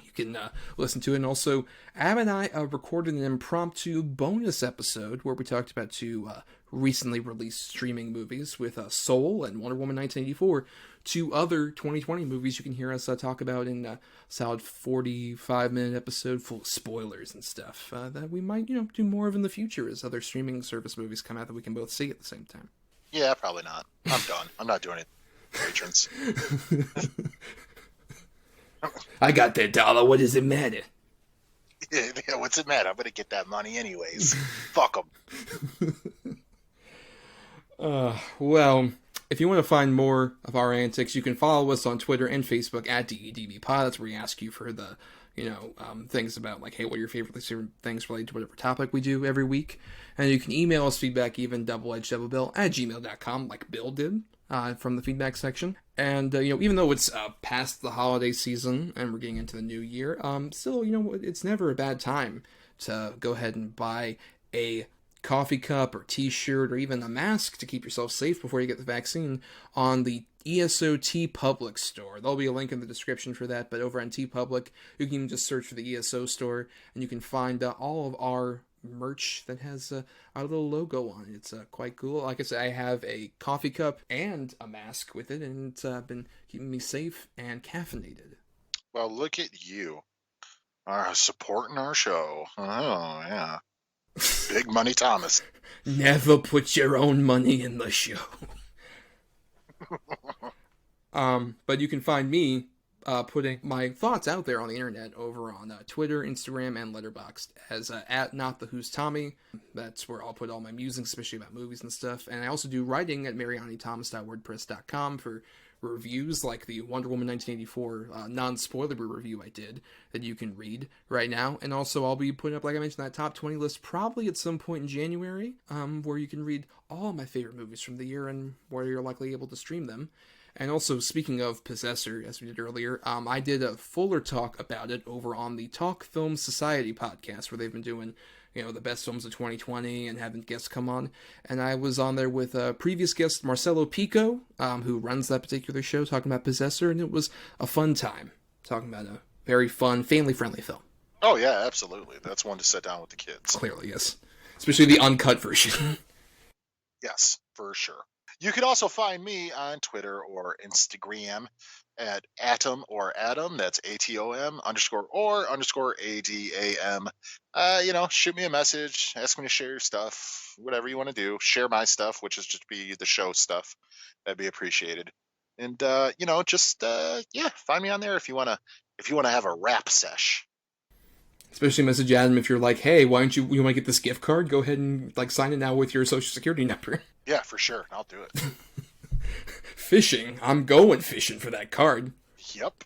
You can listen to it. And also, Ab and I recorded an impromptu bonus episode where we talked about two recently released streaming movies with Soul and Wonder Woman 1984, two other 2020 movies you can hear us talk about in a solid 45-minute episode full of spoilers and stuff that we might, do more of in the future as other streaming service movies come out that we can both see at the same time. Yeah, probably not. I'm done. I'm not doing it. Patrons. I got that dollar. What does it matter? Yeah, what's it matter? I'm going to get that money anyways. Fuck them. Well, if you want to find more of our antics, you can follow us on Twitter and Facebook at DEDBpod. That's where we ask you for the, things about, like, hey, what are your favorite things related to whatever topic we do every week. And you can email us feedback, even double-edgeddoublebill@gmail.com, like Bill did. From the feedback section. And, even though it's past the holiday season and we're getting into the new year, still, it's never a bad time to go ahead and buy a coffee cup or t-shirt or even a mask to keep yourself safe before you get the vaccine on the ESO TeePublic store. There'll be a link in the description for that, but over on TeePublic, you can just search for the ESO store and you can find all of our merch that has our little logo on it. It's quite cool. Like I said, I have a coffee cup and a mask with it, and it's been keeping me safe and caffeinated. Well, look at you. Supporting our show. Oh, yeah. Big money Thomas. Never put your own money in the show. But you can find me putting my thoughts out there on the internet over on Twitter, Instagram, and Letterboxd as at NotTheWho'sTommy. That's where I'll put all my musings, especially about movies and stuff. And I also do writing at marianithomas.wordpress.com for reviews like the Wonder Woman 1984 non-spoiler review I did that you can read right now. And also I'll be putting up, like I mentioned, that top 20 list probably at some point in January, where you can read all my favorite movies from the year and where you're likely able to stream them. And also, speaking of Possessor, as we did earlier, I did a fuller talk about it over on the Talk Film Society podcast, where they've been doing, the best films of 2020 and having guests come on. And I was on there with previous guest Marcelo Pico, who runs that particular show, talking about Possessor, and it was a fun time, talking about a very fun, family-friendly film. Oh, yeah, absolutely. That's one to sit down with the kids. Clearly, yes. Especially the uncut version. Yes, for sure. You can also find me on Twitter or Instagram at Atom or Adam. That's ATOM _or _ADAM. Shoot me a message, ask me to share your stuff, whatever you want to do. Share my stuff, which is just be the show stuff. That'd be appreciated. And find me on there if you wanna have a rap sesh. Especially message Adam if you're like, hey, why don't you want to get this gift card? Go ahead and sign it now with your social security number. Yeah, for sure. I'll do it. Fishing. I'm going fishing for that card. Yep.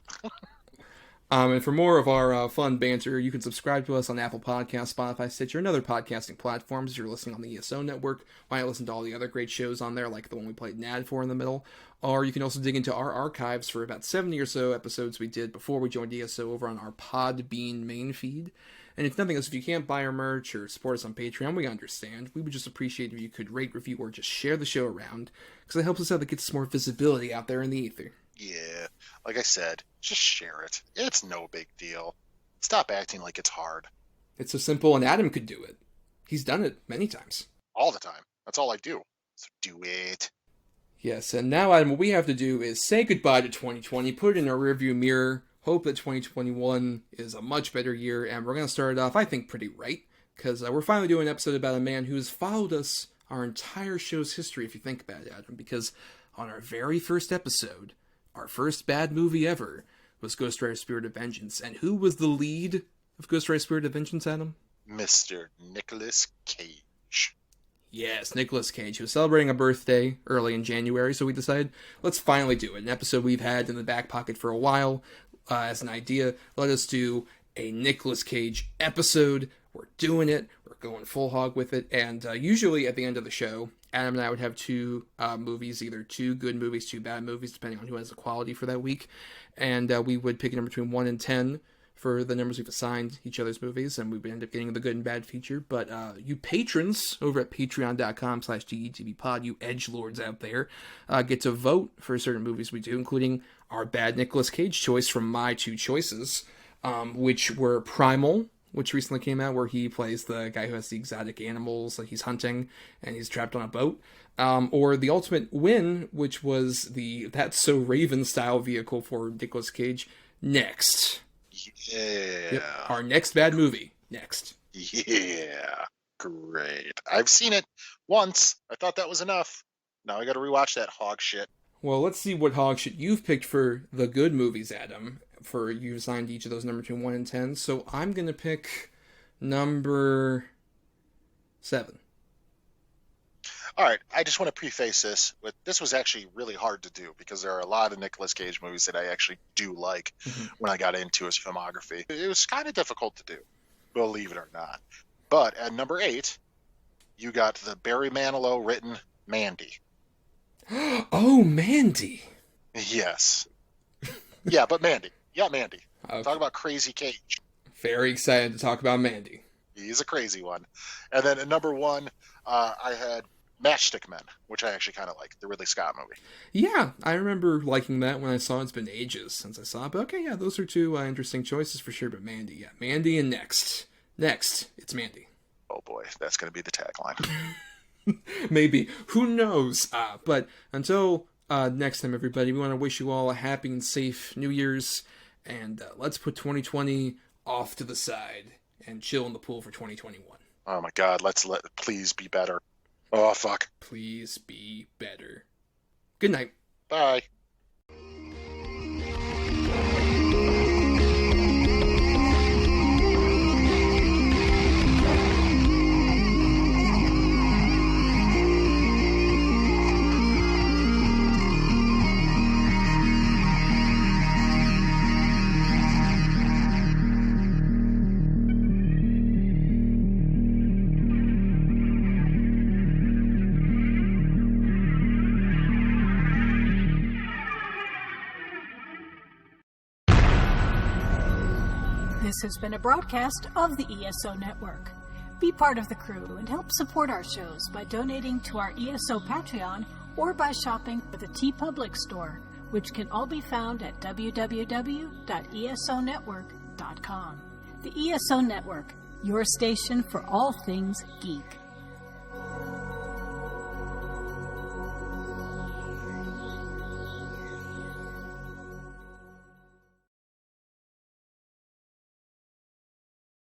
And for more of our fun banter, you can subscribe to us on Apple Podcasts, Spotify, Stitcher, and other podcasting platforms. If you're listening on the ESO network, why not listen to all the other great shows on there, like the one we played an ad for in the middle. Or you can also dig into our archives for about 70 or so episodes we did before we joined ESO over on our Podbean main feed. And if nothing else, if you can't buy our merch or support us on Patreon, we understand. We would just appreciate if you could rate, review, or just share the show around, because it helps us out to get some more visibility out there in the ether. Yeah, like I said, just share it. It's no big deal. Stop acting like it's hard. It's so simple, and Adam could do it. He's done it many times. All the time. That's all I do. So do it. Yes, and now, Adam, what we have to do is say goodbye to 2020, put it in our rearview mirror, hope that 2021 is a much better year, and we're going to start it off, I think, pretty right, because we're finally doing an episode about a man who's followed us our entire show's history, if you think about it, Adam, because on our very first episode, our first bad movie ever was Ghost Rider Spirit of Vengeance, and who was the lead of Ghost Rider Spirit of Vengeance, Adam? Mr. Nicolas Cage. Yes, Nicolas Cage. He was celebrating a birthday early in January, so we decided, let's finally do it. An episode we've had in the back pocket for a while as an idea. Let us do a Nicolas Cage episode. We're doing it. We're going full hog with it. And usually at the end of the show, Adam and I would have two movies, either two good movies, two bad movies, depending on who has the quality for that week. And we would pick a number between 1 and 10 for the numbers we've assigned each other's movies, and we would end up getting the good and bad feature. But you patrons over at patreon.com/GETVpod, you edgelords out there, get to vote for certain movies we do, including our bad Nicolas Cage choice from my two choices, which were Primal, which recently came out, where he plays the guy who has the exotic animals that he's hunting, and he's trapped on a boat. Or The Ultimate Win, which was the That's So Raven style vehicle for Nicolas Cage. Next. Yeah. Yep. Our next bad movie. Next. Yeah. Great. I've seen it once. I thought that was enough. Now I got to rewatch that hog shit. Well, let's see what hog shit you've picked for the good movies, Adam. For you assigned each of those number between 1 and 10. So I'm going to pick number 7. All right, I just want to preface this with this was actually really hard to do because there are a lot of Nicolas Cage movies that I actually do like when I got into his filmography. It was kind of difficult to do, believe it or not. But at number 8, you got the Barry Manilow written Mandy. Oh, Mandy. Yes. Yeah, but Mandy. Yeah, Mandy. Okay. Talk about crazy Cage. Very excited to talk about Mandy. He's a crazy one. And then at number 1, I had Matchstick Men, which I actually kind of like, the Ridley Scott movie. Yeah, I remember liking that when I saw it. It's been ages since I saw it. But okay, yeah, those are two interesting choices for sure. But Mandy, yeah. Mandy and Next. Next, it's Mandy. Oh boy, that's going to be the tagline. Maybe. Who knows? But until next time, everybody, we want to wish you all a happy and safe New Year's. And let's put 2020 off to the side and chill in the pool for 2021. Oh my God, please be better. Oh, fuck. Please be better. Good night. Bye. This has been a broadcast of the ESO Network. Be part of the crew and help support our shows by donating to our ESO Patreon or by shopping at the TeePublic store, which can all be found at www.esonetwork.com. The ESO Network, your station for all things geek.